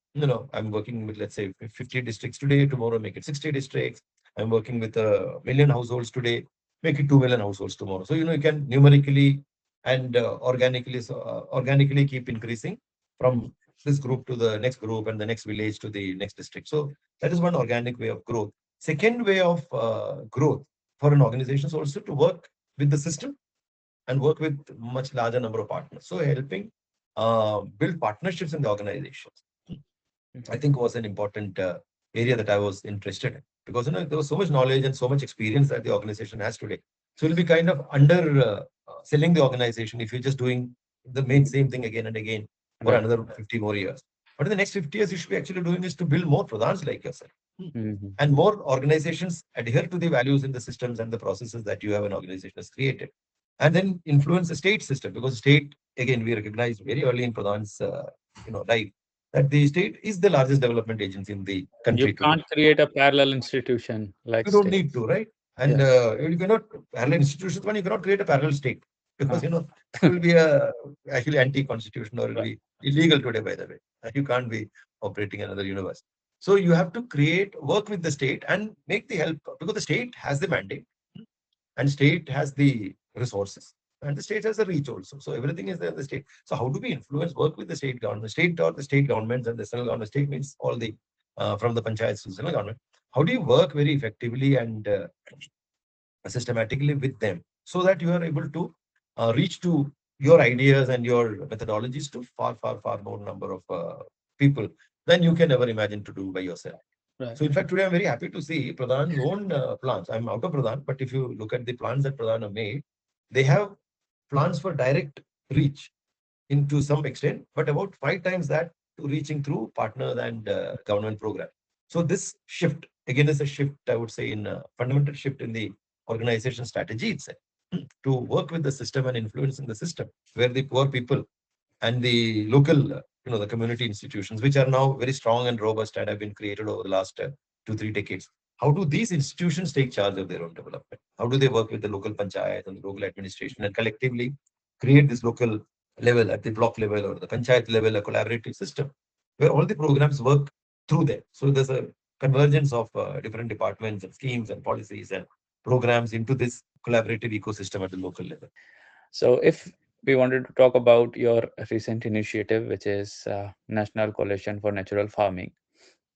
I'm working with, let's say, 50 districts today, tomorrow make it 60 districts. I'm working with 1 million households today, make it 2 million households tomorrow. So, you can numerically and organically keep increasing from this group to the next group and the next village to the next district. So that is one organic way of growth. Second way of growth for an organization is also to work with the system and work with much larger number of partners. So helping build partnerships in the organizations, I think was an important area that I was interested in, because there was so much knowledge and so much experience that the organization has today. So it'll be kind of under selling the organization if you're just doing the same thing again and again for Right. another 50 more years. But in the next 50 years, you should be actually doing is to build more pradhans like yourself. Mhm. And more organizations adhere to the values in the systems and the processes that you have an organization has created. And then influence the state system, because state, again, we recognized very early in Pradhan's life that the state is the largest development agency in the You country today. can't create a parallel institution like You don't state. need to, right? And Yeah. you cannot parallel institutions. One, you cannot create a parallel state, because Uh, it will be actually anti-constitutional, or it will right. be illegal today. By the way, you can't be operating another universe. So you have to work with the state and make the help, because the state has the mandate and state has the resources and the state has the reach also. So everything is there in the state. So how do we influence, work with the state government, state or the state governments and the central government? State means all the from the panchayats to central government. How do you work very effectively and systematically with them, so that you are able to reach to your ideas and your methodologies to far more number of people than you can ever imagine to do by yourself. Right. So in fact, today I'm very happy to see Pradhan's own plans. I'm out of Pradhan, but if you look at the plans that Pradhan have made, they have plans for direct reach into some extent, but about 5 times that to reaching through partners and government program. So this shift again is a shift, I would say, in fundamental shift in the organization strategy itself, to work with the system and influencing the system, where the poor people and the local, the community institutions, which are now very strong and robust and have been created over the last 2-3 decades. How do these institutions take charge of their own development? How do they work with the local panchayat and the local administration and collectively create this local level, at the block level or the panchayat level, a collaborative system where all the programs work through them? So there's a convergence of different departments and schemes and policies and programs into this collaborative ecosystem at the local level. So, if we wanted to talk about your recent initiative, which is National Coalition for Natural Farming,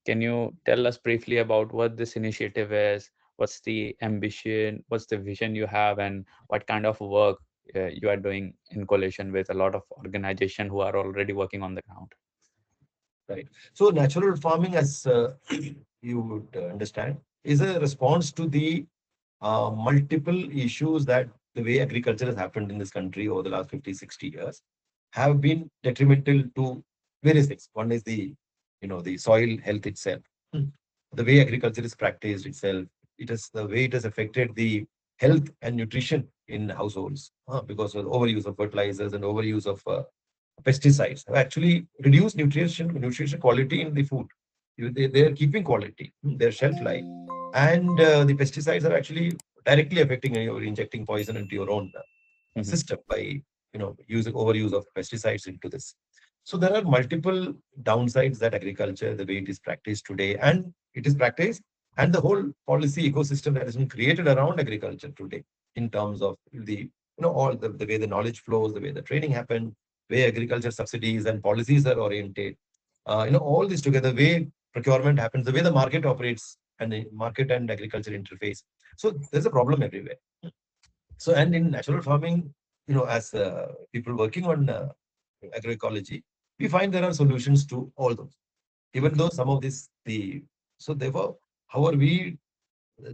can you tell us briefly about what this initiative is? What's the ambition? What's the vision you have, and what kind of work you are doing in coalition with a lot of organizations who are already working on the ground? Right. So natural farming, as you would understand, is a response to the multiple issues that the way agriculture has happened in this country over the last 50, 60 years have been detrimental to various things. One is the soil health itself. The way agriculture is practiced itself, the way it has affected the health and nutrition in households, because of overuse of fertilizers and overuse of pesticides have actually reduced nutrition quality in the food. They are keeping quality, their shelf life, and the pesticides are actually directly affecting you. You're injecting poison into your own Mhm. system by using overuse of pesticides into this. So there are multiple downsides that agriculture, the way it is practiced today, and it is practiced, and the whole policy ecosystem that has been created around agriculture today, in terms of all the way the knowledge flows, the way the training happens, way agriculture subsidies and policies are oriented, all this together, way procurement happens, the way the market operates, and the market and agriculture interface. So there's a problem everywhere. So, and in natural farming, as people working on agroecology, we find there are solutions to all those. Even though some of so therefore, how are we?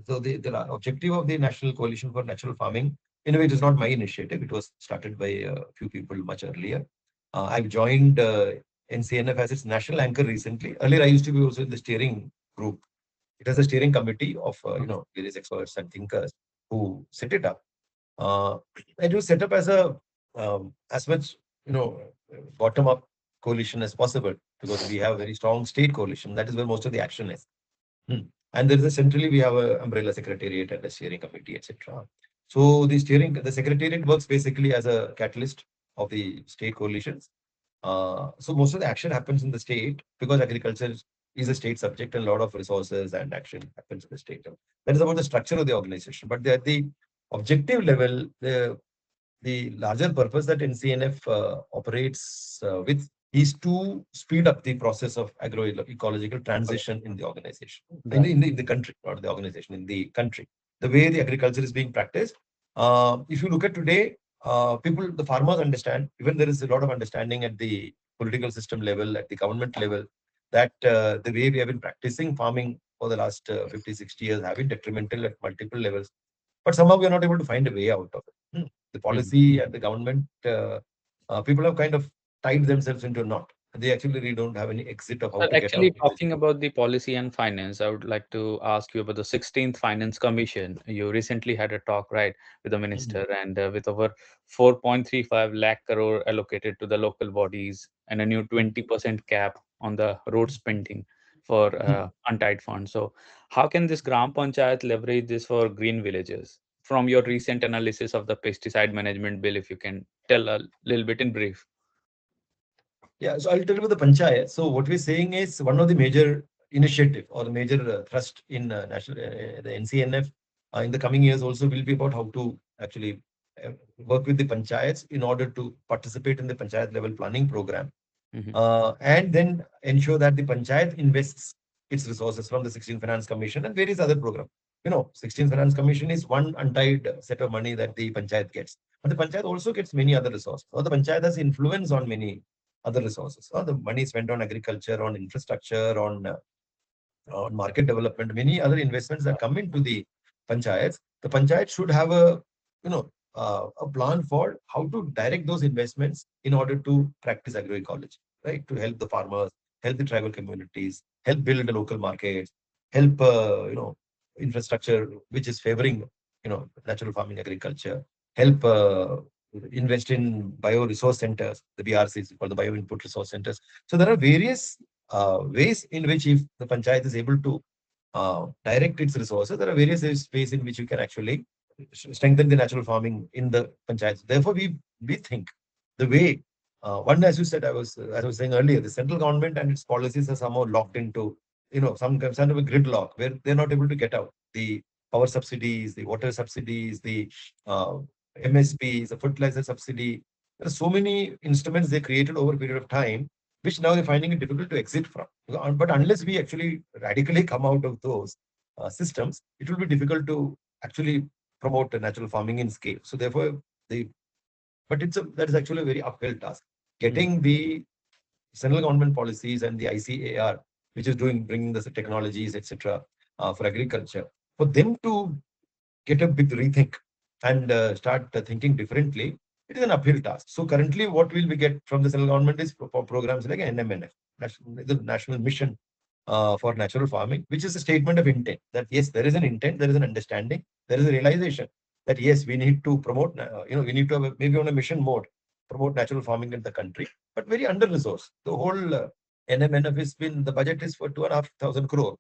So the objective of the National Coalition for Natural Farming, in a way, it is not my initiative. It was started by a few people much earlier. I've joined NCNF as its national anchor recently. Earlier, I used to be also in the steering group. It has a steering committee of various experts and thinkers who set it up. Uh, it was set up as as much bottom up coalition as possible, because we have a very strong state coalition. That is where most of the action is. And there is centrally we have a umbrella secretariat and a steering committee, etc. So the secretariat works basically as a catalyst of the state coalitions. So most of the action happens in the state, because agriculture is a state subject and a lot of resources and action happens in the state. That is about the structure of the organization. But at the objective level, the larger purpose that NCNF operates with is to speed up the process of agroecological transition in the organization, Right. in the country, not the organization, in the country. The way the agriculture is being practiced, if you look at today, the farmers understand, even there is a lot of understanding at the political system level, at the government level, that the way we have been practicing farming for the last 50, 60 years have been detrimental at multiple levels. But somehow we are not able to find a way out of it. The Mhm. policy and the government, people have kind of tied themselves into a knot. They actually really don't have any exit of how Sir, to get out actually, of this. talking about the policy and finance, I would like to ask you about the 16th Finance Commission. You recently had a talk, right, with the Mhm. minister, and with over 4.35 lakh crore allocated to the local bodies and a new 20% cap on the road spending for untied funds. So, how can this Gram Panchayat leverage this for green villages? From your recent analysis of the pesticide management bill, if you can tell a little bit in brief. Yeah, so I'll tell you about the panchayat. So what we're saying is one of the major initiative or the major thrust in the NCNF in the coming years also will be about how to actually uh, work with the panchayats in order to participate in the panchayat level planning program, Mhm. and then ensure that the panchayat invests its resources from the 16th Finance Commission and various other programs. 16th Finance Commission is one untied set of money that the panchayat gets, but the panchayat also gets many other resources. Or the panchayat has influence on many other resources. Or the money spent on agriculture, on infrastructure, on market development, many other investments that come into the panchayats. The panchayat should have a plan for how to direct those investments in order to practice agroecology, right? To help the farmers, help the tribal communities, help build the local markets, help infrastructure which is favoring natural farming agriculture, help invest in bio resource centers, the BRCs or the bio input resource centers. So there are various ways in which if the panchayat is able to direct its resources, there are various ways in which you can actually strengthen the natural farming in the panchayats. Therefore, we think the way one, as you said, as I was saying earlier, the central government and its policies are somehow locked into some kind of a gridlock where they're not able to get out. The power subsidies, the water subsidies, the uh, MSPs, the fertilizer subsidy. There are so many instruments they created over a period of time which now they're finding it difficult to exit from. But unless we actually radically come out of those systems, it will be difficult to actually promote natural farming in scale. So therefore, the but that is actually a very uphill task. Mm. Getting the central government policies and the ICAR, which is bringing the technologies, etc., for agriculture, for them to get a big rethink and start thinking differently, it is an uphill task. So currently, what will we get from the central government is programs like NMNF, the National Mission for Natural Farming, which is a statement of intent that yes, there is an intent, there is an understanding, there is a realization that yes, we need to promote, we need to have maybe on a mission mode, promote natural farming in the country, but very under resourced. The whole NMNF has been, the budget is for 2,500 crore,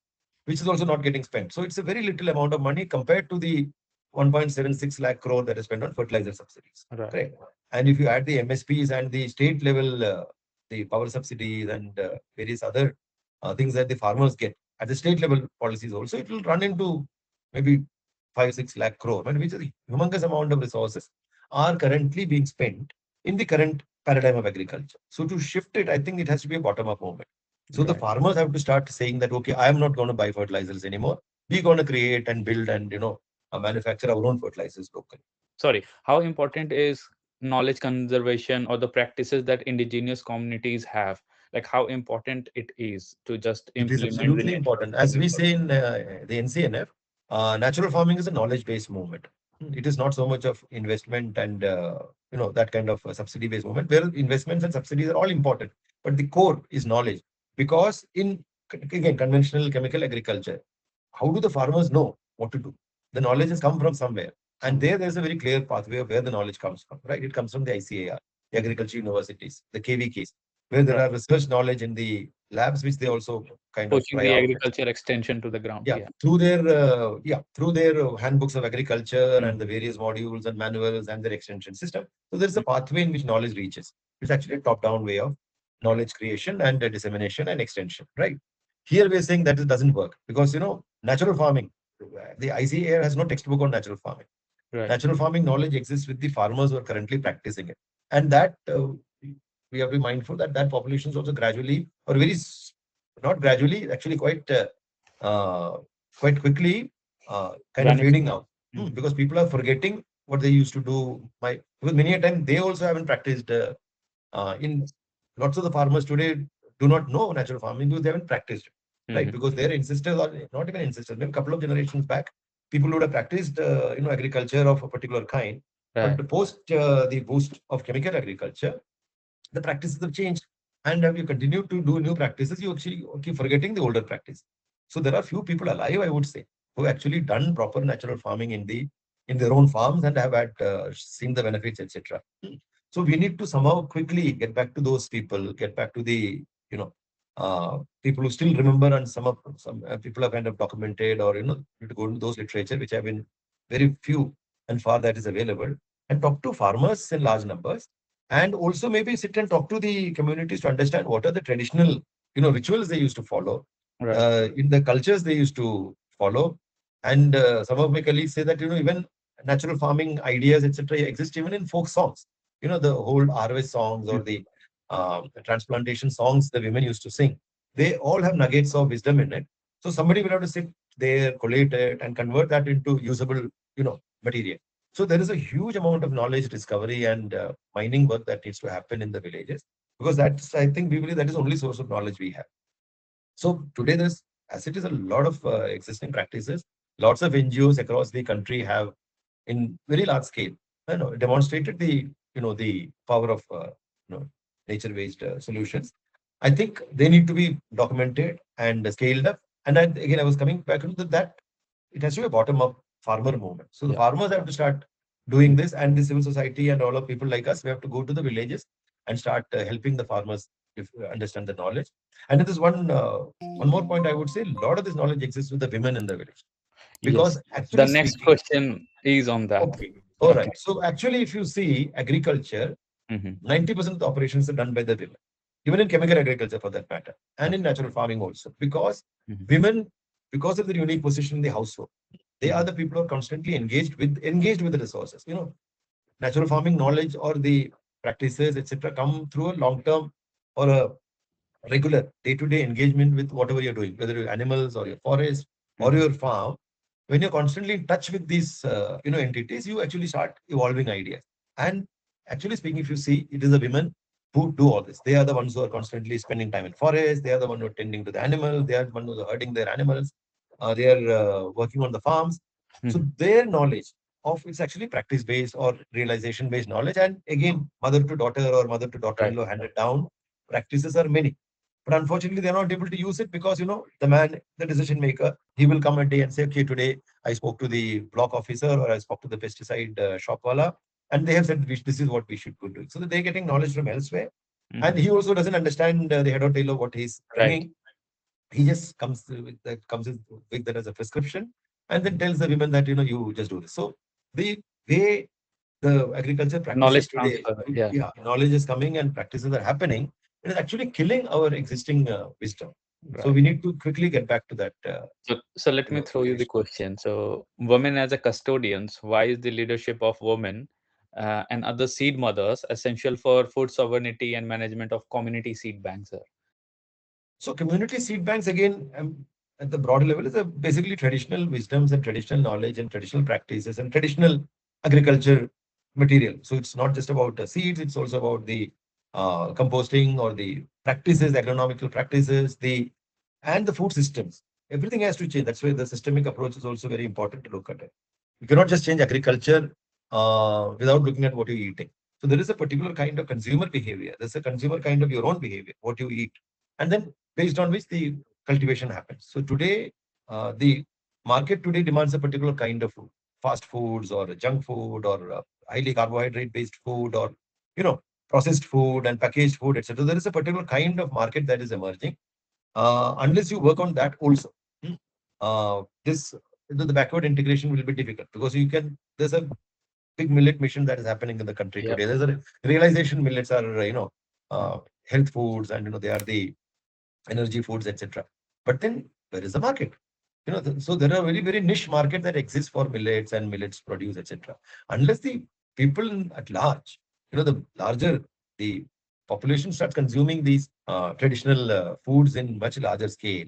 which is also not getting spent. So it's a very little amount of money compared to the 1.76 lakh crore that is spent on fertilizer subsidies. Right. Correct. And if you add the MSPs and the state level, the power subsidies and various other things that the farmers get at the state level policies also, it will run into maybe 5-6 lakh crore, which is a humongous amount of resources are currently being spent in the current paradigm of agriculture. So to shift it, I think it has to be a bottom-up movement. So the Right. farmers have to start saying that, okay, I am not going to buy fertilizers anymore. We're going to create and build and manufacture our own fertilizers locally. Sorry, how important is knowledge conservation or the practices that indigenous communities have? Like how important it is to just It is implement the absolutely nature of important. As we agriculture. say in the NCNF, natural farming is a knowledge-based movement. It is not so much of investment and that kind of subsidy-based movement, where investments and subsidies are all important, but the core is knowledge. Because in again conventional chemical agriculture, how do the farmers know what to do? The knowledge has come from somewhere, and Some there's a very clear pathway of where the knowledge comes from. Right, it comes from the ICAR, the agriculture universities, the KVKs, where there right. are research knowledge in the labs, which they also kind of Pushing try the out. agriculture extension to the ground. Yeah, Yeah. through their handbooks of agriculture and Mm. the various modules and manuals and their extension system. So there's a pathway in which knowledge reaches. It's actually a top-down way of knowledge creation and dissemination and extension. Right. Here we're saying that it doesn't work because natural farming, the ICAR has no textbook on natural farming. Right. Natural farming knowledge exists with the farmers who are currently practicing it, and that we have to be mindful that that population is also gradually or not gradually, actually uh, quite quickly kind of Vanishing fading out. out. Because people are forgetting what they used to do. Because many a time they also haven't practiced. In lots of the farmers today do not know natural farming because they haven't practiced, right? Mm-hmm. Because their ancestors are not even ancestors, maybe a couple of generations back, people would have practiced, agriculture of a particular kind. But Right. post the boost of chemical agriculture, the practices have changed. And if you continue to do new practices, you actually keep forgetting the older practice. So there are few people alive, I would say, who have actually done proper natural farming in their own farms and have had seen the benefits, etc. So we need to somehow quickly get back to those people, get back to the you know people who still remember, and some people have kind of documented, or to go into those literature which have been very few and far that is available, and talk to farmers in large numbers, and also maybe sit and talk to the communities to understand what are the traditional rituals they used to follow, Right. in the cultures they used to follow. And some of my colleagues say that even natural farming ideas, etc., exist even in folk songs. The whole harvest songs or the transplantation songs the women used to sing. They all have nuggets of wisdom in it. So somebody will have to sit there, collate it, and convert that into usable material. So there is a huge amount of knowledge discovery and mining work that needs to happen in the villages, because that's, I think, we believe that is the only source of knowledge we have. So today, as it is, a lot of existing practices. Lots of NGOs across the country have, in very large scale, demonstrated the power of nature-based solutions. I think they need to be documented and scaled up. And again, I was coming back to that it has to be a bottom-up farmer movement. So the Yeah. farmers have to start doing this, and the civil society and all of people like us, we have to go to the villages and start helping the farmers understand the knowledge. And there is one more point I would say: a lot of this knowledge exists with the women in the village, Yes. because The actually next speaking, question is on that. okay, all Okay. right. So actually, if you see agriculture, Mm-hmm. 90% of the operations are done by the women, even in chemical agriculture for that matter, and in Okay. natural farming also, because Mm-hmm. women, because of their unique position in the household, they are Mm-hmm. the people who are constantly engaged with the resources. Natural farming knowledge or the practices, etc., come through a long term or a regular day-to-day engagement with whatever you're doing, whether your animals or your forest or Mm-hmm. your farm. When you're constantly in touch with these entities, you actually start evolving ideas. And actually speaking, if you see, it is the women who do all this. They are the ones who are constantly spending time in forest. They are the one who are tending to the animals. They are the one who are herding their animals. They are working on the farms. So Mm-hmm. their knowledge of it's actually practice based or realization based knowledge. And again, mother to daughter or mother to Right. daughter-in-law handed down practices are many. But unfortunately, they're not able to use it because, the man, the decision maker, he will come a day and say, okay, today I spoke to the block officer or I spoke to the pesticide shop wala, and they have said this is what we should be doing. So that they're getting knowledge from elsewhere. And Mm-hmm. he also doesn't understand the head or tail of what he's Right. bringing. He just comes with that as a prescription, and then tells the women that, you just do this. So the way the agriculture practices Knowledge today, transfer. Yeah. yeah, knowledge is coming and practices are happening, it is actually killing our existing wisdom. So Right. we need to quickly get back to that So let me throw you the situation. question. So, women as a custodians, why is the leadership of women and other seed mothers essential for food sovereignty and management of community seed banks, sir? So community seed banks, again, at the broader level, is basically traditional wisdoms and traditional knowledge and traditional practices and traditional agriculture material. So it's not just about seeds; it's also about the composting or the practices, agronomical practices, and the food systems. Everything has to change. That's why the systemic approach is also very important to look at it. You cannot just change agriculture without looking at what you're eating. So there is a particular kind of consumer behavior. There's a consumer kind of your own behavior, what you eat, and then based on which the cultivation happens. So today, the market today demands a particular kind of food, fast foods or junk food or highly carbohydrate based food or processed food and packaged food, etc. There is a particular kind of market that is emerging. Unless you work on that also, this the backward integration will be difficult, because there's a big millet mission that is happening in the country Yep. today. There's a realization millets are health foods, and they are the energy foods, etc. But then where is the market? So there are very, very niche market that exists for millets and millets produce, etc. Unless the people at large, the larger the population starts consuming these traditional foods in much larger scale,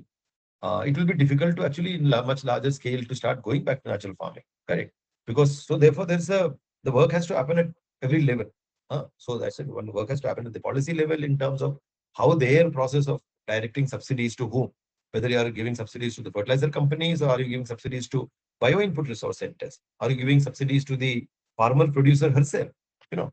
it will be difficult to actually in much larger scale to start going back to natural farming. Correct. Because so therefore the work has to happen at every level. So that's it. One work has to happen at the policy level in terms of how their process of directing subsidies to whom. Whether you are giving subsidies to the fertilizer companies or are you giving subsidies to bio input resource centers? Are you giving subsidies to the farmer producer herself?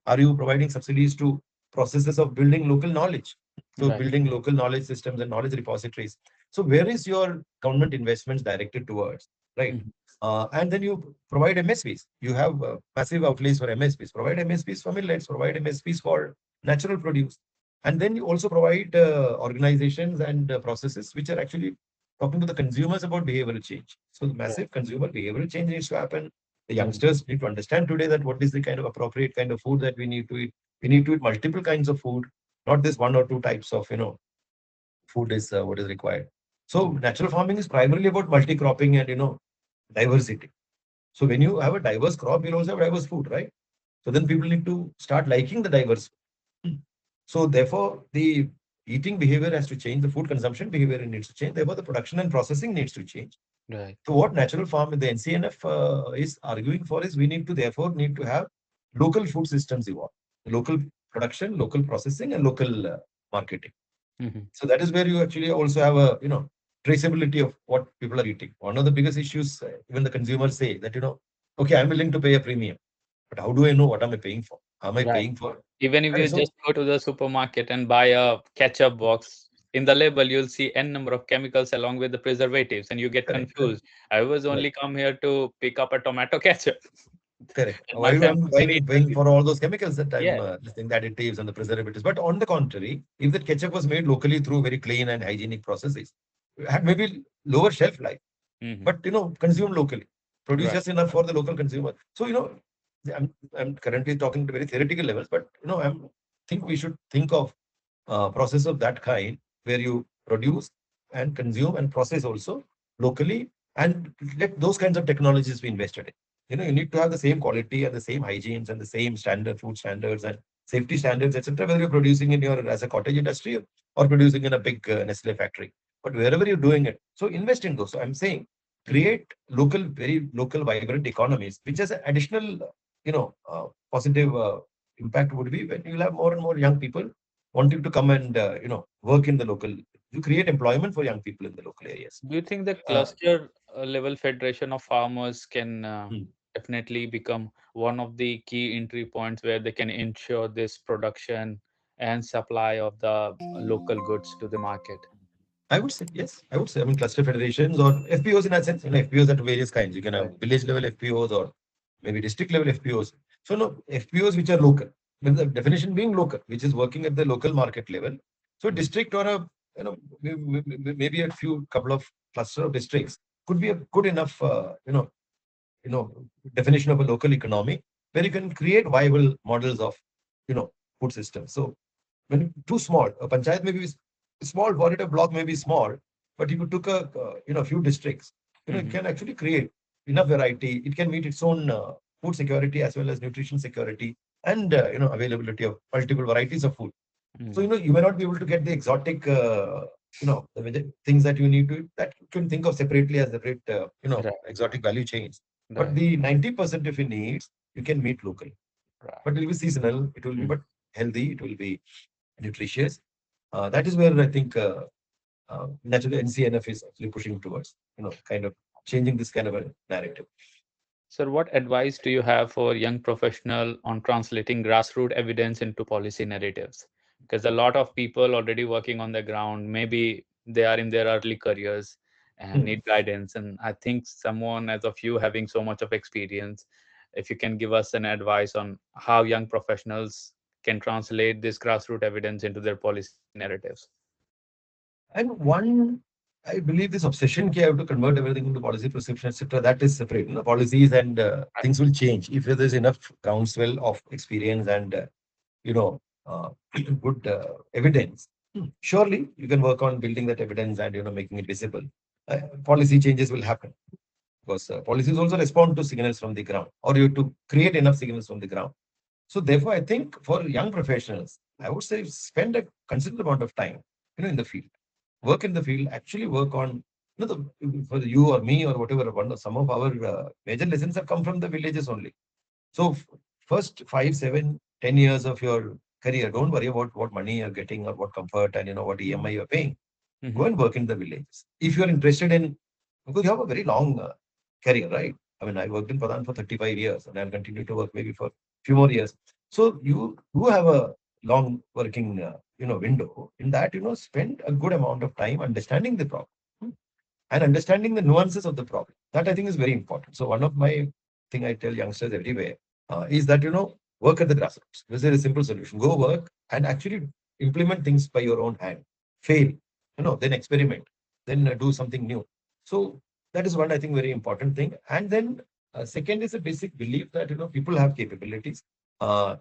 Are you providing subsidies to processes of building local knowledge? So Right. building local knowledge systems and knowledge repositories. So where is your government investments directed towards, right? Mhm. And then you provide MSPs. You have massive outlays for MSPs. Provide MSPs for millets. Provide MSPs for natural produce. And then you also provide organizations and processes which are actually talking to the consumers about behavioral change. So the Right. massive consumer behavioral change needs to happen. The Mhm. youngsters need to understand today that what is the kind of appropriate kind of food that we need to eat. We need to eat multiple kinds of food, not this one or two types of food is what is required. So Mhm. natural farming is primarily about multi-cropping and diversity. So when you have a diverse crop, you'll also have diverse food, right? So then people need to start liking the diverse food. So therefore, the eating behavior has to change. The food consumption behavior needs to change. Therefore, the production and processing needs to change. Right. So what natural farm the NCNF is arguing for is we need to have local food systems evolve, local production, local processing, and local marketing. Mhm. So that is where you actually also have a traceability of what people are eating. One of the biggest issues, even the consumers say that okay, I'm willing to pay a premium, but how do I know what am I paying for? Am I Right. paying for? Even if And you so just go to the supermarket and buy a ketchup box, in the label you'll see n number of chemicals along with the preservatives, and you get correct, correct, confused. I was right, only come here to pick up a tomato ketchup, correct. and Why my family I'm can eat paying only. for all those chemicals that I'm Yeah. listing, the additives and the preservatives? But on the contrary, if the ketchup was made locally through very clean and hygienic processes, it had maybe lower shelf life, Mhm. but consumed locally, produce Right. just enough for the local consumer. So I'm currently talking to very theoretical levels, but I'm think we should think of process of that kind where you produce and consume and process also locally, and let those kinds of technologies be invested in. You need to have the same quality and the same hygienes and the same standard food standards and safety standards, etc. Whether you're producing in your as a cottage industry or producing in a big Nestle factory, but wherever you're doing it, so invest in those. So I'm saying Mhm. create local, very local, vibrant economies, which has an additional, positive impact would be when you'll have more and more young people wanting to come and work in the local. You create employment for young people in the local areas. Do you think the Uh, cluster level federation of farmers can hmm. definitely become one of the key entry points where they can ensure this production and supply of the local goods to the market? I would say yes. I would say I mean cluster federations or FPOs in that sense. FPOs at various kinds. You can have Right. village level FPOs or maybe district level FPOs. So no FPOs which are local. With the definition being local, which is working at the local market level. So Mm. district or a maybe a few couple of cluster of districts could be a good enough you know definition of a local economy where you can create viable models of you know food systems. So when too small, a panchayat may be small, cooperative block may be small, but if you took a few districts, it Mhm. can actually create enough variety. It can meet its own food security as well as nutrition security and availability of multiple varieties of food. So Mm. you may not be able to get the exotic things that you need to that you can think of separately as separate Right. exotic value chains. But Right. the 90% of your needs you can meet locally. Right. But it will be seasonal. It will be Mm. but healthy. It will be nutritious. That is where I think naturally NCNF is actually pushing towards, kind of changing this kind of a narrative. Sir, what advice do you have for young professional on translating grassroots evidence into policy narratives? Because a lot of people already working on the ground, maybe they are in their early careers and Hmm. need guidance. And I think someone as of you having so much of experience, if you can give us an advice on how young professionals can translate this grassroots evidence into their policy narratives. And one, I believe this obsession ki I have to convert everything into policy prescription, etc. That is separate. Policies and Right. things will change if there is enough groundswell of experience and you know good evidence. Surely you can work on building that evidence and making it visible. Policy changes will happen because policies also respond to signals from the ground, or you have to create enough signals from the ground. So therefore, I think for young professionals, I would say spend a considerable amount of time, in the field, work in the field, actually work on, for you or me or whatever, some of our major lessons have come from the villages only. So first 5, 7, 10 years of your career, don't worry about what money you're getting or what comfort and what EMI you're paying. Go Mhm. and work in the villages. If you're interested in, because you have a very long career, right? I mean, I worked in Pradhan for 35 years and I'll continue to work maybe for a few more years. So you do have a long working, window. In that, spend a good amount of time understanding the problem, and understanding the nuances of the problem. That I think is very important. So one of my thing I tell youngsters everywhere is that work at the grassroots. This is a simple solution. Go work and actually implement things by your own hand. Fail, then experiment, then do something new. So that is one I think very important thing. And then second is a basic belief that people have capabilities.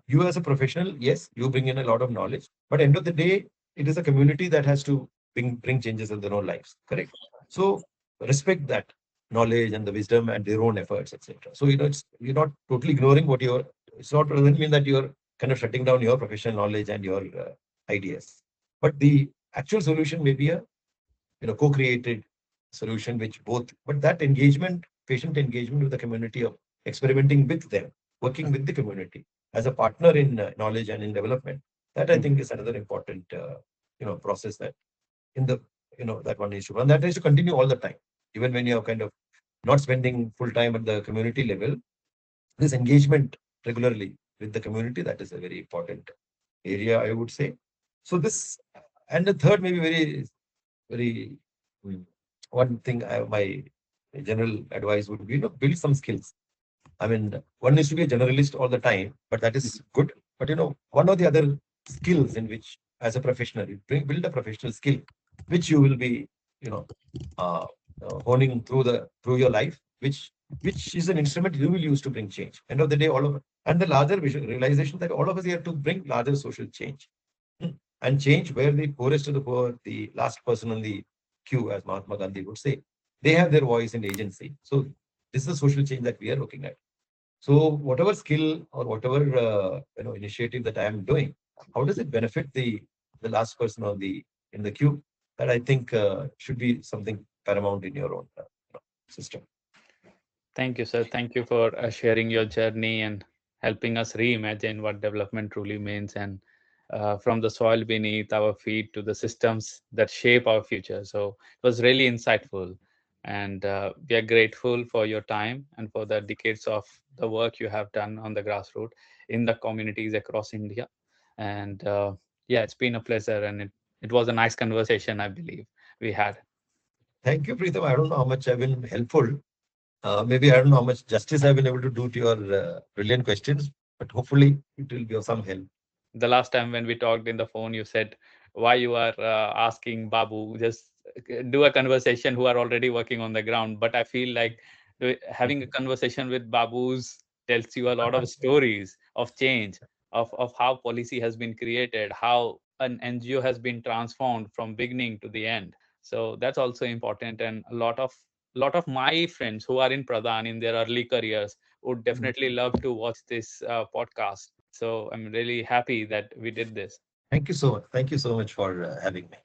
You as a professional, yes, you bring in a lot of knowledge, but end of the day, it is a community that has to bring changes in their own lives. Correct. So respect that knowledge and the wisdom and their own efforts, etc. So you're not totally ignoring what you're. It's not doesn't mean that you're kind of shutting down your professional knowledge and your ideas. But the actual solution may be a co-created solution which both. But that engagement, patient engagement with the community of experimenting with them, working with the community as a partner in knowledge and in development. That I think is another important process that in the that one needs to run. That needs to continue all the time, even when you're kind of not spending full time at the community level. This engagement regularly with the community, that is a very important area, I would say. So this, and the third maybe very mm, one thing my general advice would be build some skills. I mean, one needs to be a generalist all the time, but that is good. But one or the other skills in which, as a professional, build a professional skill, which you will be, you know, uh, honing through your life, which is an instrument you will use to bring change. End of the day, all of and the larger vision, realization that all of us here to bring larger social change. Hmm. And change where the poorest of the poor, the last person on the queue, as Mahatma Gandhi would say, they have their voice and agency. So this is a social change that we are looking at. So whatever skill or whatever initiative that I am doing, how does it benefit the last person on the in the queue? That I think should be something paramount in your own system. Thank you, sir. Thank you for sharing your journey and helping us reimagine what development truly means, and from the soil beneath our feet to the systems that shape our future. So it was really insightful. And we are grateful for your time and for the decades of the work you have done on the grassroots in the communities across India. And yeah, it's been a pleasure. And it was a nice conversation, I believe, we had. Thank you, Preetham. I don't know how much I've been helpful. Maybe I don't know how much justice I've been able to do to your brilliant questions, but hopefully it will be of some help. The last time when we talked in the phone, you said why you are asking Babu, just do a conversation who are already working on the ground. But I feel like having a conversation with Babus tells you a lot of stories of change, of how policy has been created, how an NGO has been transformed from beginning to the end. So that's also important. And a lot of my friends who are in Pradhan in their early careers would definitely love to watch this podcast. So I'm really happy that we did this. Thank you so much. Thank you so much for having me.